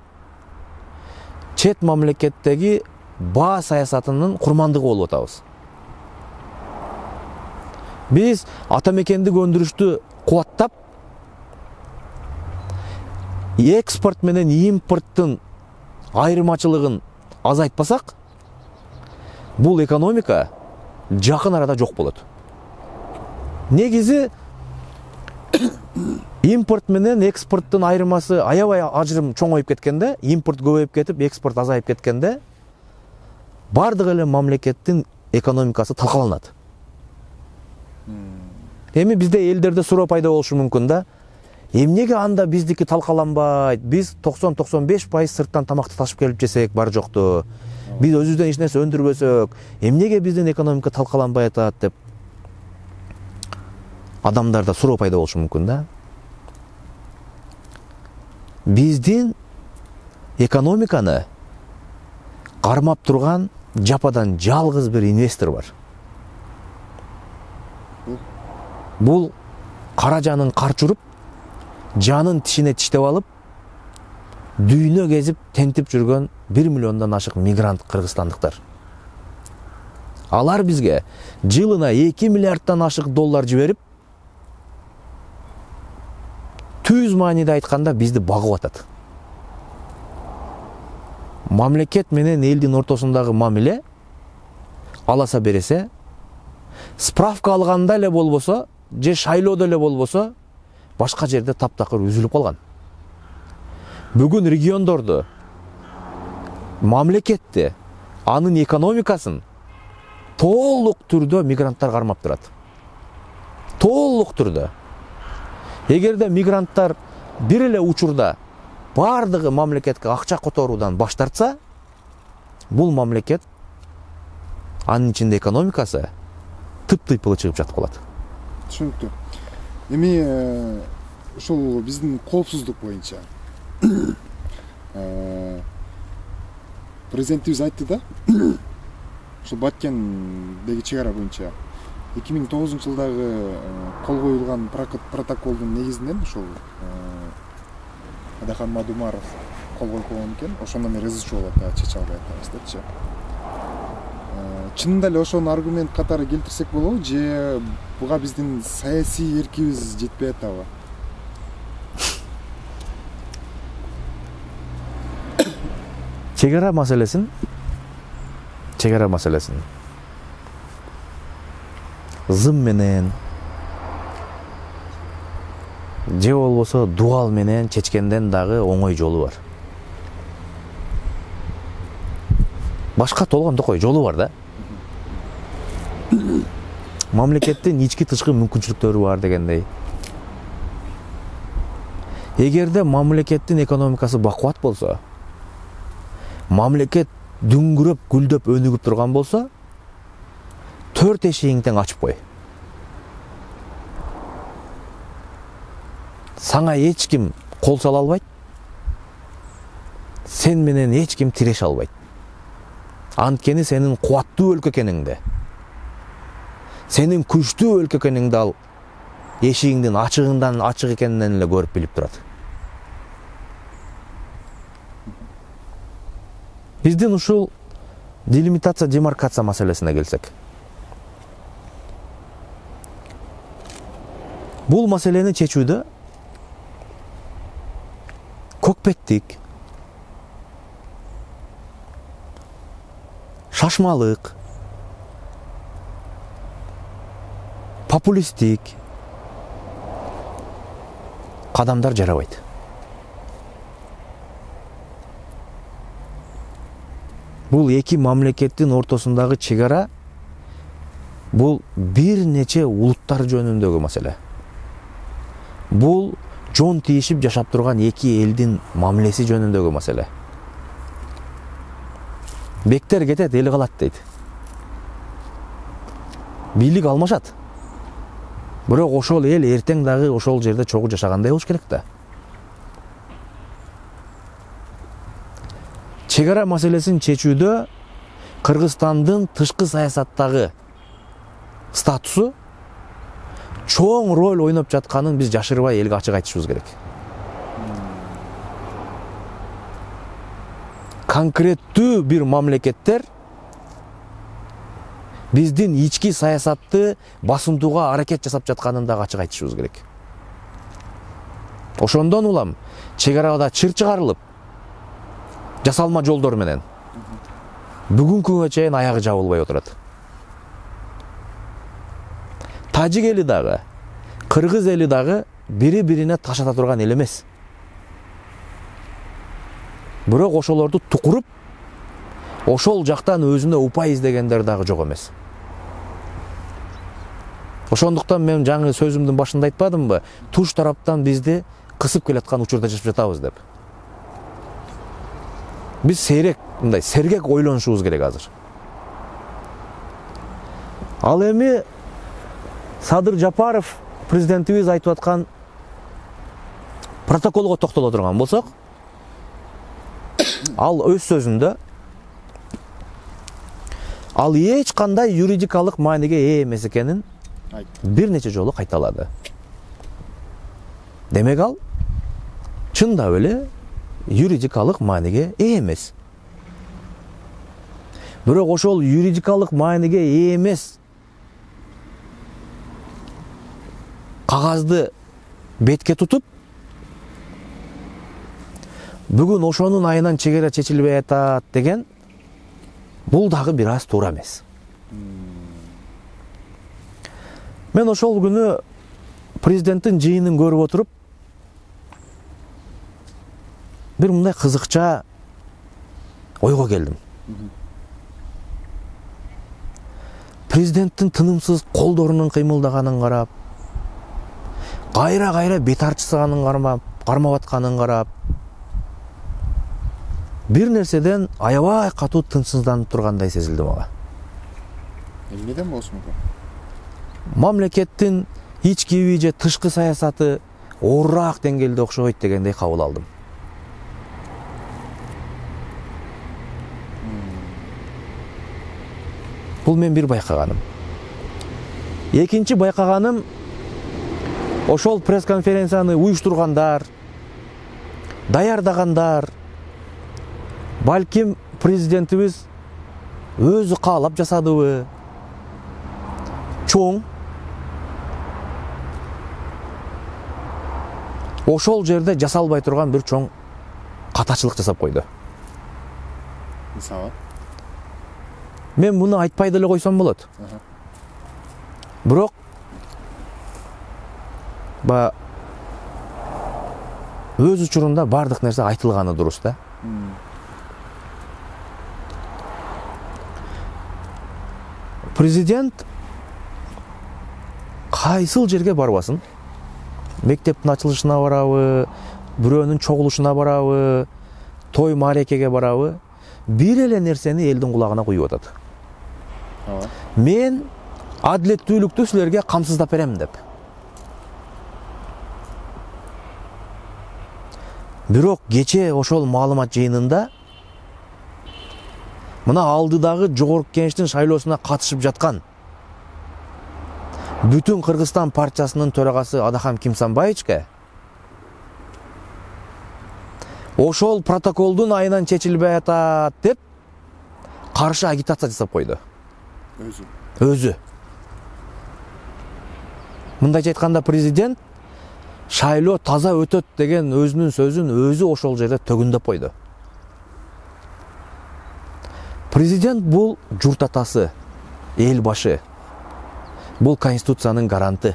чет мамлекеттеги баа саясатынын курмандыгы болуп атабыз. Биз ата мекендик өндүрүштү кубаттап, экспорт менен импорттун айырмачылыгын азайтпасак, бул экономика жакын арада жок болот. Негизи импорт менен экспорттун айырмасы аябай ажырым чоңоюп кеткенде, импорт көбөйүп кетип, экспорт азайып кеткенде, бардык эле мамлекеттин экономикасы талкаланат. Эми бизде элдерде суроо пайда болушу мүмкүн да. Эмнеге анда биздики талкаланбайт? Биз 90-95% сырттан тамакты ташып келип жесек бар жокту. Биз өзүбүздөн эч нерсе өндүрбөсөк, эмнеге биздин экономика талкаланбай атат деп адамдарда суроо пайда болушу мүмкүн да. Биздин экономиканы кармап турган жападан жалгыз бир инвестор бар. Бул кара жанын карчуруп, жанын тишине тиштеп алып, дүйнө кезип тентип жүргөн 1 миллиондон ашык мигрант кыргызстандыктар. Алар бизге жылына 2 миллиардтан ашык доллар жиберип, түз мааниде айтканда бизди багып атат. Мамлекет менен элдин ортосундагы мамиле аласа бересе, справка алганда эле болбосо, же шайлоодо эле болбосо, башка жерде таптакыр үзүлүп калган. Бүгүн региондорду, мамлекетти, анын экономикасын толук түрдө мигранттар кармап турат. Толук түрдө. Эгерде мигранттар бир эле учурда бардыгы мамлекетке акча которуудан баш тартса, бул мамлекет, анын ичинде экономикасы тыптыйпылы чыгып жатып калат. Түшүнүктүү. Эми ушул биздин коопсуздук боюнча президентибиз айтты да, ушул Баткендеги чек ара боюнча 2009-жылдагы кол коюлган протоколдун негизинен ушул Адахан Мадумаров кол койгон экен. Ошондон бери ызы чуу болот, чече албай атабыз депчи. Чынында эле ошону аргумент катары келтирсек болобу же буга биздин саясий эркибиз жетпей атабы? Чек ара маселесин зым менен же болбосо дуал менен чечкенден дагы оңой жолу бар. Башка толгондокой жолу бар да. Мамлекеттин ички тышкы мүмкүнчүлүктөрү бар дегендей. Эгерде мамлекеттин экономикасы бакубат болсо, мамлекет дүңгүрөп, гүлдөп, өнүгүп турган болсо, 4 эшигиңди тең ачып кой. Саңа эч ким кол сала албайт. Сен менен эч ким тиреше албайт. Анткени сенин кубаттуу өлкө экениңди, сенин күчтүү өлкө экениңди ал эшигиңдин ачыгынан ачык экенинен эле көрүп билип турат. Биздин ушул делимитация, демаркация маселесине келсек. Бул маселени чечүүдө көкпеттик, шашмалык, популисттик кадамдар жарабайт. Бул эки мамлекеттин ортосундагы чек ара, бул бир нече улуттар жөнүндөгү маселе. Бул жон тийишип жашап турган эки элдин мамилеси жөнүндөгү маселе. Бектер кетет, эл калат дейт. Бийлик алмашат. Бирок ошол эл эртең дагы ошол жерде чогуу жашагандай болуш керек да. Чек ара маселесин чечүүдө Кыргызстандын тышкы саясаттагы статусу чоң роль ойноп жатканын биз жашырбай элге ачык айтышыбыз керек. Конкреттүү бир мамлекеттер биздин ички саясатты басымдууга аракет жасап жатканын дагы ачык айтышыбыз керек. Ошондон улам чек арада чыр чыгарылып, жасалма жолдор менен бүгүнкү күнгө чейин аягы жабылбай отурат. Тажик эли дагы, кыргыз эли дагы бири-бирине ташата турган эл эмес. Бирок ошолорду тукуруп, ошол жактан өзүнө упай издегендер дагы жок эмес. Ошондуктан мен жаңы сөзүмдүн башында айтпадымбы, туш тараптан бизди кысып келаткан учурда жашап жатабыз деп. Биз сейрек, мындай сергек ойлонушубуз керек азыр. Ал эми Садыр Жапаров президентибиз айтып аткан протоколго токтоло турган болсок, ал өз сөзүндө ал эч кандай юридикалык мааниге ээ эмес экенин бир нече жолу кайталады. Демек ал чындап эле юридикалык мааниге ээ эмес. Бирок ошол юридикалык мааниге ээ эмес кагазды бетке тутуп, бүгүн ошонун айынан чек ара чечилбей атат деген, бул дагы бир аз туура эмес. Мен ошол күнү президенттин жыйынын көрүп отуруп, бир мындай кызыкча ойго келдим. Президенттин тынымсыз колдорунун кыймылдаганын карап, кайра бет арчысыганын кармап атканын карап, бир нерседен аябай катуу тынчсызданып тургандай сезилди мага. Эмнеден болсун? Мамлекеттин ички же тышкы саясаты оорураак деңгээлде окшобойт дегендей кабыл алдым. Бул мен бир байкаганым. Экинчи байкаганым, ошол пресс-конференцияны уюштургандар, даярдагандар, балким президентибиз өзү каалап жасадыбы, чоң ошол жерде жасалбай турган бир чоң катачылык жасап койду. Мисалы? Мен муну айтпай деле койсом болот. Бирок өз учурунда бардык нерсе айтылганы дурус да. Президент кайсыл жерге барбасын, мектептин ачылышына барабы, бирөөнүн чогулушуна барабы, той маарекеге барабы, бир эле нерсени элдин кулагына куюп атат. Мен адилеттүүлүктү силерге камсыздап берем деп. Бирок кече ошол маалымат жыйынында мына алдыдагы жогорку кеңештин шайлоосуна катышып жаткан бүтүн Кыргызстан партиясынын төрагасы Адахам Кимсанбаевичке ошол протоколдун айынан чечилбей атат деп каршы агитация жасап койду. Өзү. Мындайча айтканда президент шайлоо таза өтөт деген өзүнүн сөзүн өзү ошол жерде төгүндөп койду. Президент бул журт атасы, эл башы. Бул конституциянын гаранты.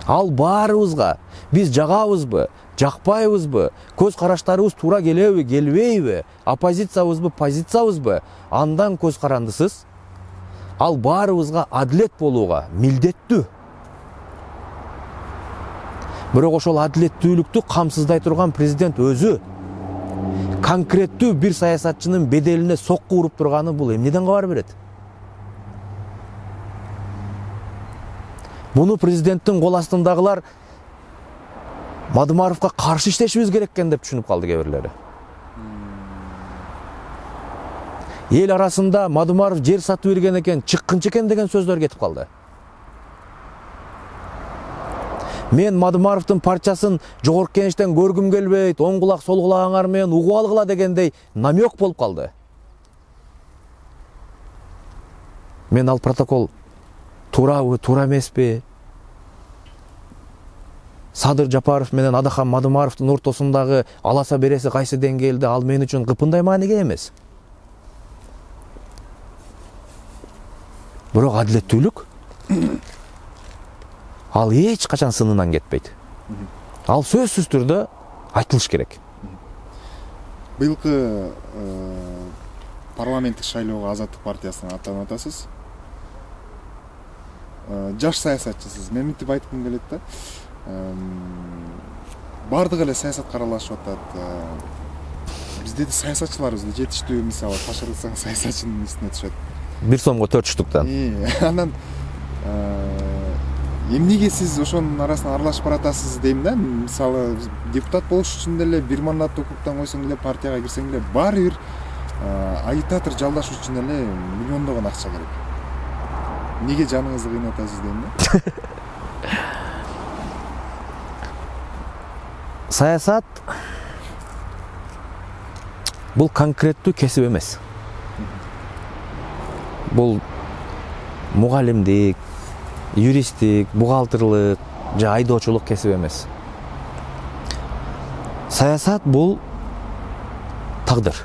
Ал баарыбызга биз жагабызбы, жакпайбызбы, көз караштарыбыз туура келеби, келбейби, оппозициябызбы, позициябызбы, андан көз карандысыз. Ал баарыбызга адилет болууга милдеттүү. Бирок ошол адилеттүүлүктү камсыздай турган президент өзү конкреттүү бир саясатчынын беделине сокку уруп турганы бул эмнеден кабар берет? Буну президенттин кол астындагылар Мадымаровго каршы иштешибиз керек экен деп түшүнүп калды кээ бирлери. Эл арасында Мадымаров жер сатып берген экен, чыккынчы экен деген сөздөр кетип калды. Мен Мадымаровдун партиясын жогорку кеңештен көргүм келбейт, оң кулак сол кулагыңар менен угуп алгыла дегендей намек болуп калды. Мен ал протокол туурабы, туура эмеспи? Садыр Жапаров менен Адахам Мадымаровдун ортосундагы аласа береси кайсы деңгээлде, ал мен үчүн кыпындай мааниге эмес. Бирок адилеттүүлүк ал эч качан сынынан кетпейт. Ал сөзсүз түрдө айтылыш керек. Быйылкы парламенттик шайлоого Азаттык партиясынан аттанып атасыз. Жаш саясатчысыз. Мен мынтип айткым келет да. Бардык эле саясатка аралашып атат. Бизде де саясатчыларыбыз жетиштүү, мисалы ташырылсаң саясатчынын үстүнө түшөт. 1 сомго 4 штуктан. Анан эмнеге сиз ошонун арасына аралашып баратасыз дейм да. Мисалы депутат болуш үчүн деле бир мандаттуу округтан койсоң эле, партияга кирсең эле баары бир агитатор жалдаш үчүн эле миллиондогон акча керек. Неге жаныңызды кыйнатасыз дейм да. Саясат бул конкреттүү кесип эмес. Бул мугалимдик, юристтик, бухгалтерлык же айдоочулук кесип эмес. Саясат бул тагдыр.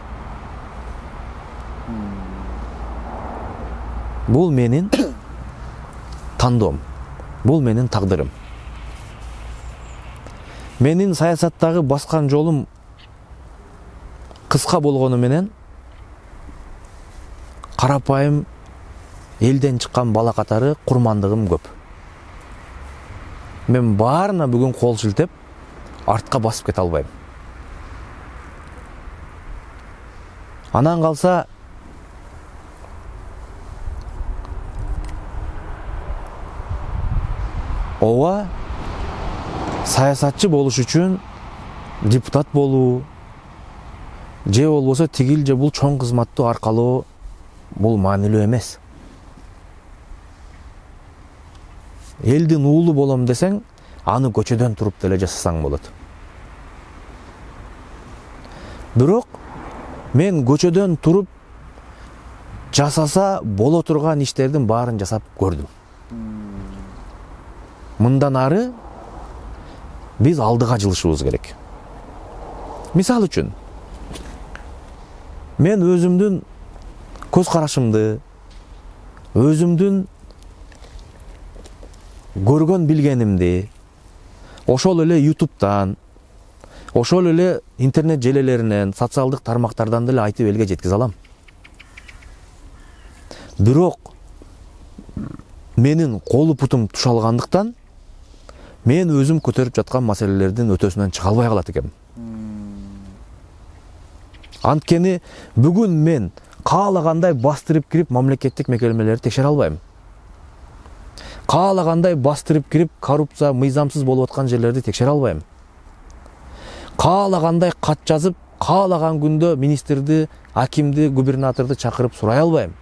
Бул менин тандоом. Бул менин тагдырым. Менин саясаттагы баскан жолум кыска болгону менен карапайым элден чыккан бала катары курмандыгым көп. Мен баарына бүгүн кол шилтеп артка басып кете албайм. Анан калса ооба саясатчы болуш үчүн депутат болуу же болбосо тигил же бул чоң кызматтуу аркалоо бул маанилүү эмес. Элдин уулу болом десең, аны көчөдөн туруп деле жасасаң болот. Бирок мен көчөдөн туруп жасаса боло турган иштердин баарын жасап көрдүм. Мындан ары биз алдыга жылышыбыз керек. Мисал үчүн, мен өзүмдүн көз карашымды, өзүмдүн көргөн билгенимди ошол эле YouTube'дан, ошол эле интернет желелеринен, социалдык тармактардан деле айтып элге жеткизе алам. Бирок менин колу путум тушалгандыктан мен өзүм көтөрүп жаткан маселелердин өтөсүнөн чыга албай калат экенмин. Анткени бүгүн мен каалагандай бастырып кирип мамлекеттик мекемелерди текшере албайм. Каалагандай бастырып кирип коррупция, мыйзамсыз болуп аткан жерлерди текшере албайм. Каалагандай кат жазып, каалаган күндө министрди, акимди, губернаторду чакырып сурай албайм.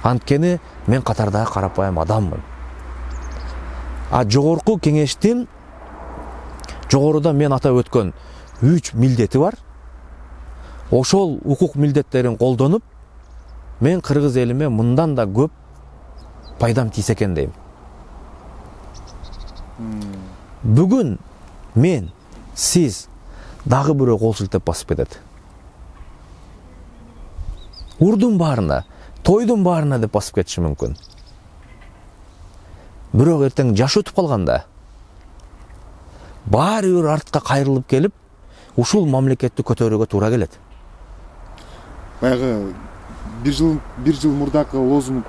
Анткени мен катардагы карапайым адаммын. Жогорку кеңештин жогоруда мен атап өткөн 3 милдети бар. Ошол укук милдеттерин колдонуп, мен кыргыз элиме мындан да көп пайдам тийсе экен дейм. Бүгүн мен, сиз дагы бирөө кол силтеп басып кетет. Урдун баарына, тойдун баарына деп басып кетиши мүмкүн. Бирок эртең жаш өтүп калганда баары бир артка кайрылып келип, ушул мамлекетти көтөрүүгө туура келет. Баягы бир жыл мурдакы лозунг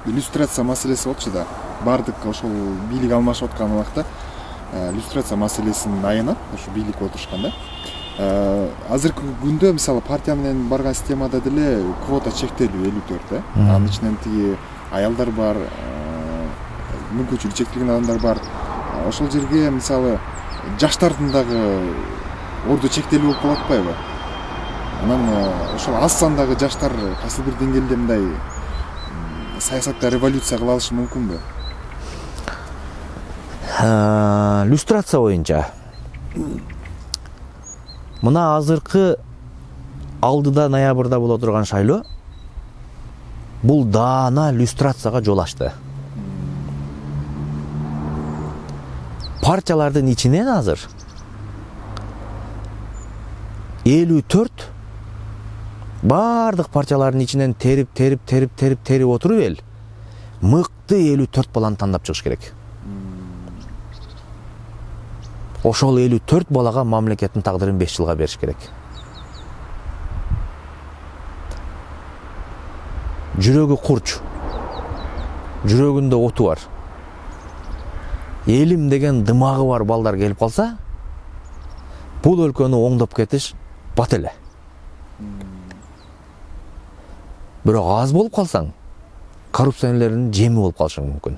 иллюстрация маселеси болчу да. Бардык ошол бийлик алмашып аткан убакта иллюстрация маселесин аянат, ошо бийлик отурушканда. Азыркы күндө мисалы партия менен барган системада деле квота чектелүү 54, анын ичинен тиги аялдар бар, мүмкүнчүлүгү чектелген адамдар бар. Ошол жерге мисалы жаштардын дагы орду чектелүү болуп калып атпайбы? Анан ошол аз сандагы жаштар кайсы бир деңгээлде мындай саясатта революция кыла алышы мүмкүнбү? Иллюстрация боюнча мына азыркы алдыда ноябрда боло турган шайлоо бул даана иллюстрацияга жол ачты. Партиялардын ичинен азыр 54 бардык партиялардын ичинен терип отуруп эл мыкты 54 баланы тандап чыгыш керек. Ошол 54 балага мамлекеттин тагдырын 5 жылга бериш керек. Жүрөгү курч, жүрөгүндө оту бар, элим деген дымагы бар балдар келип калса, бул өлкөнү оңдоп кетиш бат эле. Бирок аз болуп калсаң, коррупционерлердин жеми болуп калышың мүмкүн.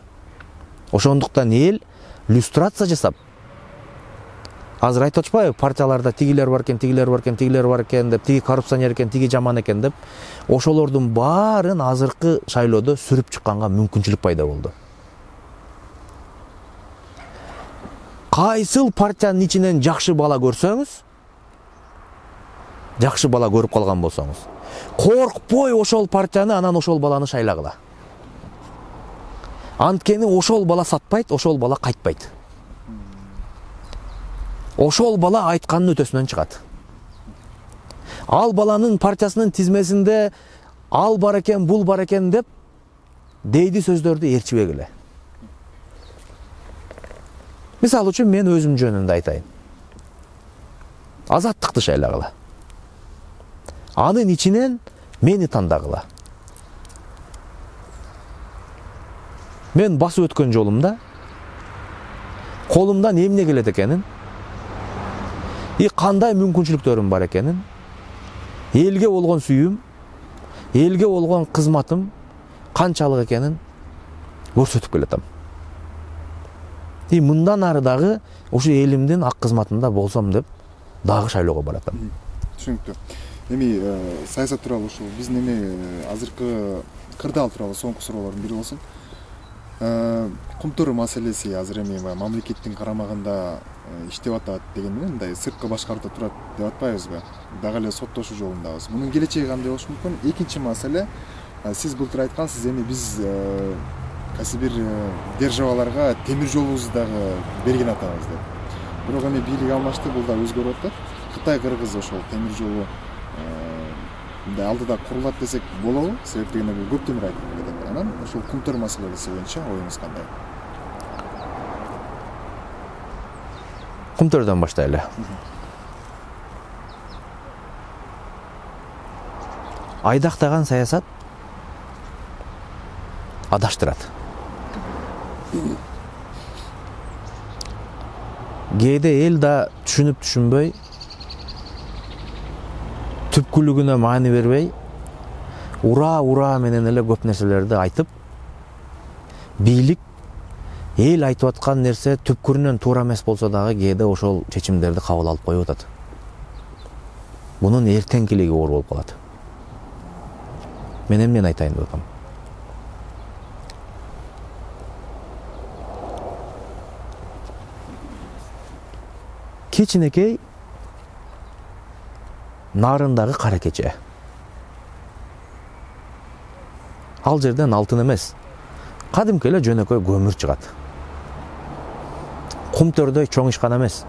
Ошондуктан эл иллюстрация жасап, азыр айтып атышпайбы, партияларда тигилер бар экен, тигилер бар экен, тигилер бар экен деп, тиги коррупционер экен, тиги жаман экен деп, ошолордун баарын азыркы шайлоодо сүрүп чыкканга мүмкүнчүлүк пайда болду. Кайсыл партиянын ичинен жакшы бала көрсөңүз, жакшы бала көрүп калган болсоңуз, коркпой ошол партияны, анан ошол баланы шайлагыла. Анткени ошол бала сатпайт, ошол бала кайтпайт. Ошол бала айтканын өтөсүнөн чыгат. Ал баланын партиясынын тизмесинде ал бар экен, бул бар экен деп дейди сөздөрдү ээрчибегиле. Мисалы үчүн мен өзүм жөнүндө айтайын. Азаттыкты шайлагыла. Анын ичинен мени тандагыла. Мен басып өткөн жолумда колумдан эмне келет экенин, кандай мүмкүнчүлүктөрүм бар экенин, элге болгон сүйүүм, элге болгон кызматым канчалык экенин көрсөтүп келатам. И мындан ары дагы ушу элимдин ак кызматында болсом деп дагы шайлоого баратам. Түшүнүктүү. Эми саясат тууралуу ушул биздин эми азыркы кырдаал тууралуу соңку суроолордун бири болсун. Кумтөр маселеси азыр эми мамлекеттин карамагында иштеп атат деген менен мындай сырткы башкарууда турат деп атпайбызбы? Дагы эле соттошуу жолундабыз. Мунун келечеги кандай болушу мүмкүн? Экинчи маселе, сиз былтыр айткансыз, эми биз кайсы бир державаларга темир жолубузду дагы берген атабыз деп. Бирок эми бийлик алмашты, бул да өзгөрүп атат. Кытай, Кыргыз ошол темир жолу мындай алдыда курулат десек болобу? Себеп дегенде бул көп темир айтылып кетет. Анан ошол кумтөр маселеси боюнча оюңуз кандай? Кумтөрдөн баштайлы. Айдактаган саясат адаштырат. Кээде эл да түшүнүп түшүнбөй, түпкүлүгүнө маани бербей, ура менен эле көп нерселерди айтып, бийлик эл айтып аткан нерсе түпкүрүнөн туура эмес болсо дагы кээде ошол чечимдерди кабыл алып коюп атат. Бунун эртеңкилиги оор болуп калат. Мен эмнени айтайын деп атам? Кичинекей нарындагы кара кече. Ал жерден алтын эмес, кадимки эле жөнөкөй көмүр чыгат. Кумтөрдөй чоң ишкана эмес.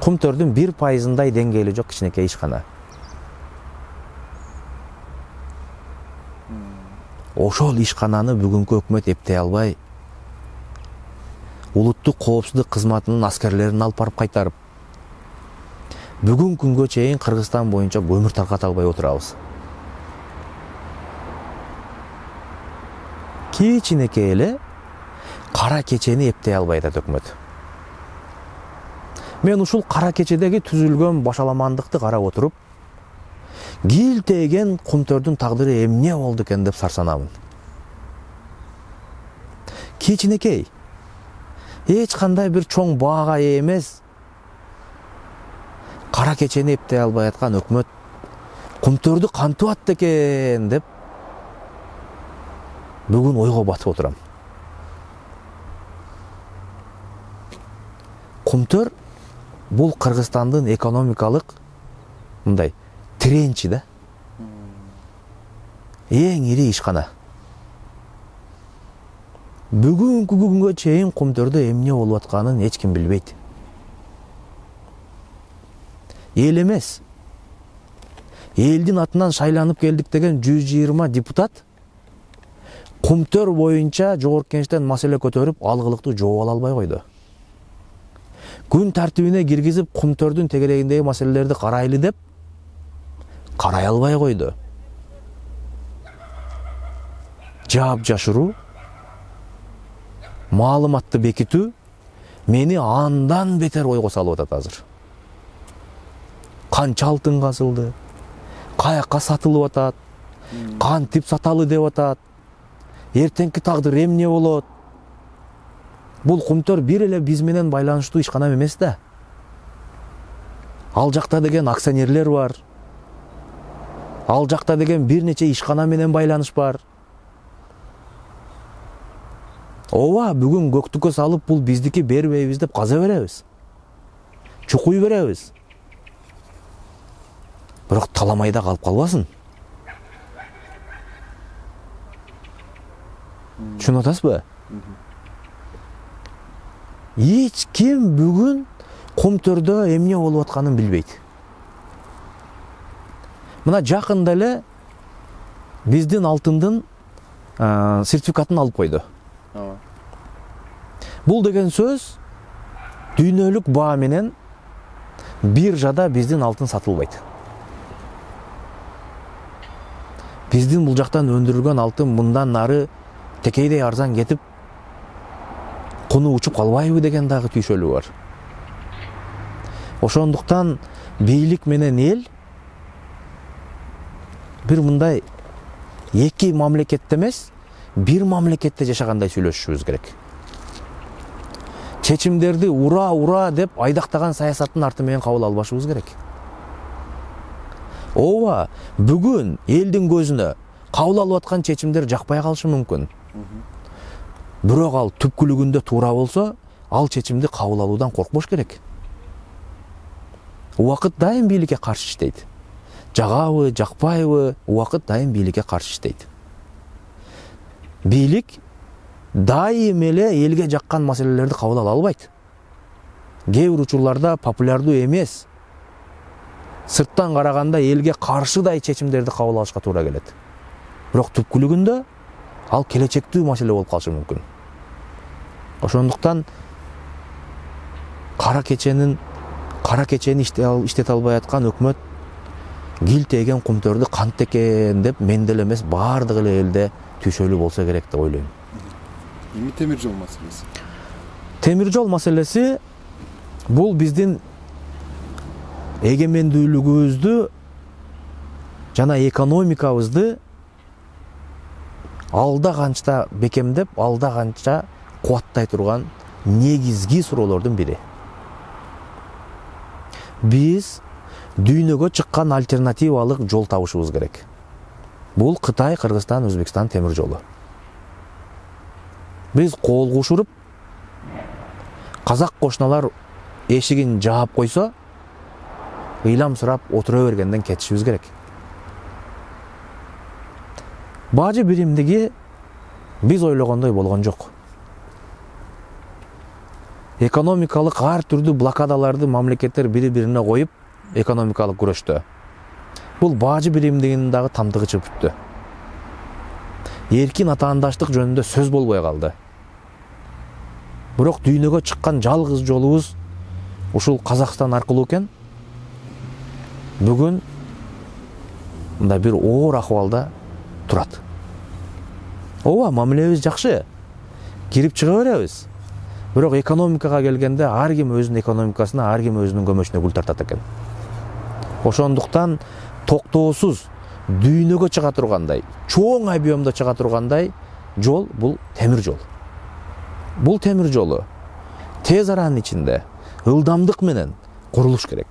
Кумтөрдүн 1%-дай деңгээли жок кичинекей ишкана. Ошол ишкананы бүгүнкү өкмөт эптей албай, улуттук коопсуздук кызматынын аскерлерин алып барып кайтарып, бүгүн күнгө чейин Кыргызстан боюнча көмүр тарката албай отурабыз. Кичинекей эле кара кечени эптей албай атат өкмөт. Мен ушул кара кечедеги түзүлгөн башаламандыкты карап отуруп, килтеген кумтөрдүн тагдыры эмне болду экен деп сарсанамын. Кичинекей, эч кандай бир чоң баага ээ эмес, кара кечени эптей албай аткан өкмөт кумтөрдү кантип атты экен деп бүгүн ойго батып отурам. Кумтөр бул Кыргызстандын экономикалык мындай тренчи да. Эң ири ишкана. Бүгүнкү күнгө чейин кумтөрдө эмне болуп атканын эч ким билбейт. Эл эмес, элдин атынан шайланып келдик деген 120 депутат кумтөр боюнча жогорку кеңештен маселе көтөрүп, алгылыкты жооп ала албай койду. Күн тартибине киргизип, кумтөрдүн тегерегиндеги маселелерди карайлы деп карай албай койду. Жаап жашыруу, маалыматты бекитүү мени андан бетер ойго салып атат азыр. Канча алтын казылды, каякка сатылып атат, кантип саталы деп атат, эртеңки тагдыр эмне болот? Бул кумтөр бир эле биз менен байланыштуу ишкана эмес да. Ал жакта деген акционерлер бар. Ал жакта деген бир нече ишкана менен байланыш бар. Ооба, бүгүн көктүккө салып бул биздики бербейбиз деп каза беребиз. Чукуй беребиз. Бирок таламайда калып калбасын. Түшүнүп атасызбы? Эч ким бүгүн кумтөрдө эмне болуп атканын билбейт. Мына жакында эле биздин алтындын сертификатын алып койду. Бул деген сөз дүйнөлүк баа менен биржада биздин алтын сатылбайт. Биздин бул жактан өндүрүлгөн алтын мындан нары текейдей арзан кетип, куну учуп калбайбы деген дагы түйшөлүк бар. Ошондуктан бийлик менен эл бир мындай эки мамлекетте эмес, бир мамлекетте жашагандай сүйлөшүшүбүз керек. чечимдерди ура деп айдактаган саясаттын арты менен кабыл албашыбыз керек. Ооба, бүгүн элдин көзүнө кабыл алып аткан чечимдер жакпай калышы мүмкүн. Бирок ал түпкүлүгүндө туура болсо, ал чечимди кабыл алуудан коркпош керек. Убакыт дайым бийликке каршы иштейт. Жагабы, жакпайбы, убакыт дайым бийликке каршы иштейт. Бийлик дайым эле элге жаккан маселелерди кабыл ала албайт. Кээ бир учурларда популярдуу эмес, сырттан караганда элге каршыдай чечимдерди кабыл алышка туура келет. Бирок түпкүлүгүндө ал келечектүү маселе болуп калышы мүмкүн. Ошондуктан кара кечени иштете албай аткан өкмөт кил тейген кумтөрдү кантты экен деп мен деле эмес баардык эле элде түйшөлүү болсо керек деп ойлойм. Эми темир жол маселеси. Темир жол маселеси бул биздин эгемендүүлүгүбүздү жана экономикабызды алда канча бекемдеп, алда канча кубаттай турган негизги суроолордун бири. Биз дүйнөгө чыккан альтернативалык жол табышыбыз керек. Бул Кытай, Кыргызстан, Өзбекстан темир жолу. Биз кол кушуруп, казак кошуналар эшигин жаап койсо, ыйлам сурап отура бергенден кетишибиз керек. Бажы биримдиги биз ойлогондой болгон жок. Экономикалык ар түрдүү блокадаларды мамлекеттер бири-бирине коюп, экономикалык күрөштө. Бул бажы биримдигинин дагы тамдыгы чыгып бүттү. Эркин атаандаштык жөнүндө сөз болбой калды. Бирок дүйнөгө чыккан жалгыз жолубуз ушул Казакстан аркылуу экен. Бүгүн мындай бир оор акыбалда турат. Ооба, мамилебиз жакшы. Кирип чыга беребиз. Бирок экономикага келгенде ар ким өзүнүн экономикасына, ар ким өзүнүн көмөчүнө гүл тартат экен. Ошондуктан токтоосуз дүйнөгө чыга тургандай, чоң объемдо чыга тургандай жол бул темир жол. Бул темир жолу тез аранын ичинде ылдамдык менен курулуш керек.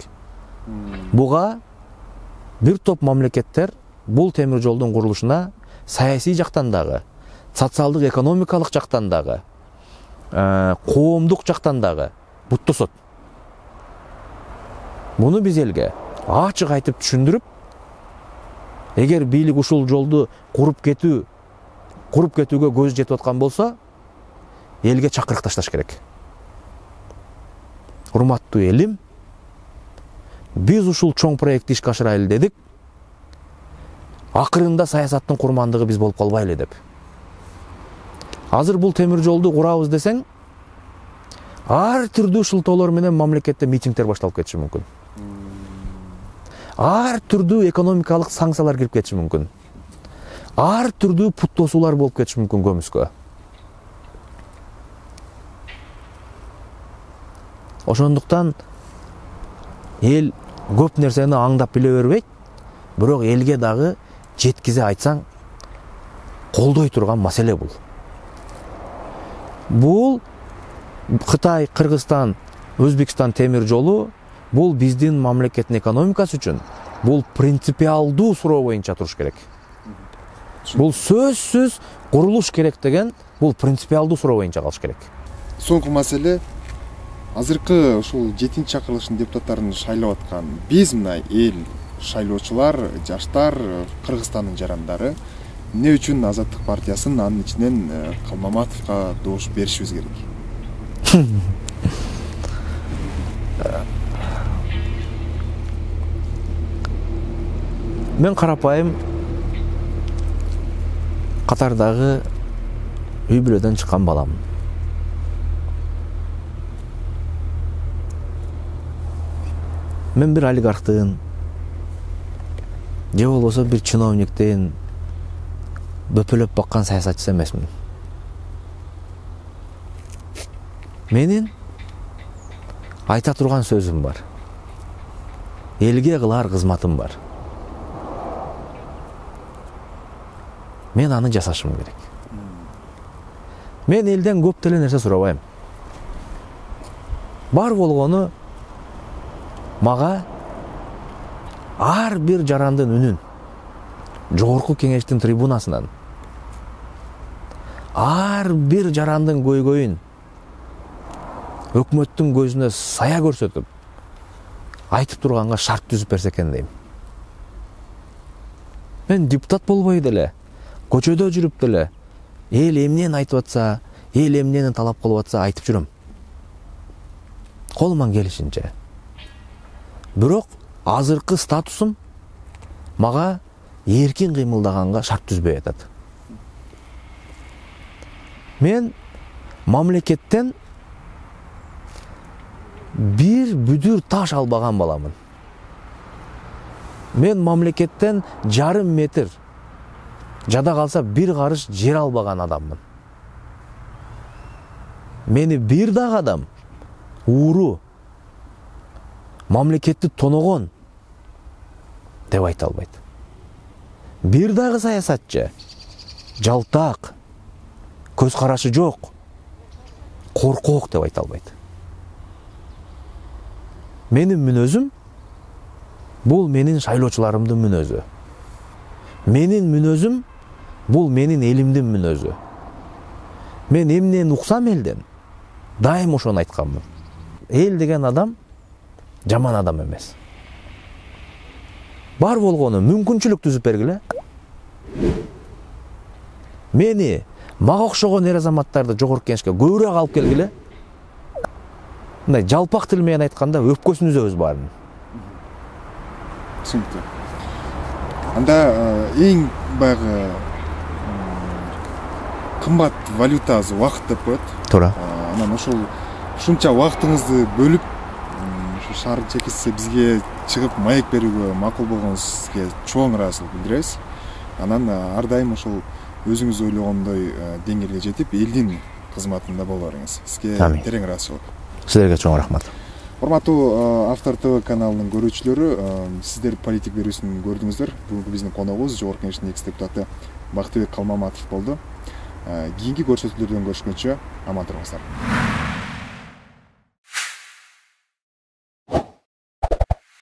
Буга бир топ мамлекеттер бул темир жолдун курулушуна саясий жактан дагы, социалдык экономикалык жактан дагы, коомдук жактан дагы буттосот. Муну биз элге ачык айтып түшүндүрүп, эгер бийлик ушул жолду куруп кетүүгө көз жетип аткан болсо, элге чакырык ташташ керек. Урматтуу элим, биз ушул чоң проектти ишке ашырайлы дедик. Акырында саясаттын курмандыгы биз болуп калбайлы деп. Азыр бул темир жолду курабыз десең, ар түрдүү шылтоолор менен мамлекетте митингдер башталып кетиши мүмкүн. Ар түрдүү экономикалык санкциялар кирип кетиши мүмкүн. Ар түрдүү путтосуулар болуп кетиши мүмкүн көмүскө. Ошондуктан эл көп нерсени аңдап биле бербейт, бирок элге дагы жеткизе айтсаң колдой турган маселе бул. Бул Кытай, Кыргызстан, Өзбекстан темир жолу бул биздин мамлекеттин экономикасы үчүн бул принципиалдуу суроо боюнча туруш керек. Бул сөзсүз курулуш керек деген бул принципиалдуу суроо боюнча калыш керек. Соңку маселе, азыркы ушул 7-чи чакырылыштын депутаттарын шайлап аткан биз мына эл шайлоочулар, жаштар, Кыргызстандын жарандары эмне үчүн Азаттык партиясын анын ичинен Калмаматовго добуш беришибиз керек? Мен карапайым катардагы үй бүлөдөн чыккан баламын. Мен бир олигархтын же болбосо бир чиновниктин бөпөлөп баккан саясатчысы эмесмин. Менин айта турган сөзүм бар. Элге кылар кызматым бар. Мен аны жасашым керек. Мен элден көп деле нерсе сурабайм. Бар болгону мага ар бир жарандын үнүн жогорку кеңештин трибунасынан ар бир жарандын көйгөйүн өкмөттүн көзүнө сая көрсөтүп айтып турганга шарт түзүп берсе экен дейм. Мен депутат болбой деле, көчөдө жүрүп деле, эл эмнени айтып атса, эл эмнени талап кылып атса айтып жүрөм. Колуман келишинче. Бирок азыркы статусум мага эркин кыймылдаганга шарт түзбөй атат. Мен мамлекеттен бир бүдүр таш албаган баламын. Мен мамлекеттен жарым метр, жада калса бир карыш жер албаган адаммын. Мени бир дагы адам ууру мамлекетти тоногон деп айта албайт. Бир дагы саясатчы жалтак, көз карашы жок, коркок деп айта албайт. Менин мүнөзүм бул менин шайлоочуларымдын мүнөзү. Менин мүнөзүм бул менин элимдин мүнөзү. Мен эмнени уксам элден дайым ошону айтканмын. Эл деген адам жаман адам эмес. Бар болгону мүмкүнчүлүк түзүп бергиле. Мени мага окшогон эр азаматтарды жогорку кеңешке көбүрөөк алып келгиле. Мындай жалпак тил менен айтканда өпкөсүн үзөбүз баарын. Түсінікті. Анда ең баяғы қымбат валюта азы уақыт деп қояды. Туура. Анан ошол ушунча убактыңызды бөлүп ушу шаардын чекиси бизге чыгып маек берүүгө макул болгонуңузга чоң ыраазычылык билдиребиз. Анан ар дайым ошол өзүңүз ойлогондой деңгээлге жетип, элдин кызматында боло бериңиз. Сизге терең ыраазычылык. Силерге чоң рахмат. Урматтуу Автор ТВ каналынын көрүүчүлөрү, сиздер политик берүүсүн көрдүңүздөр. Бүгүнкү биздин коногубуз жогорку кеңештин экс депутаты Бактыбек Калмаматов болду. Кийинки көрсөтүүлөрдөн көрүшкөнчө аман туруңуздар.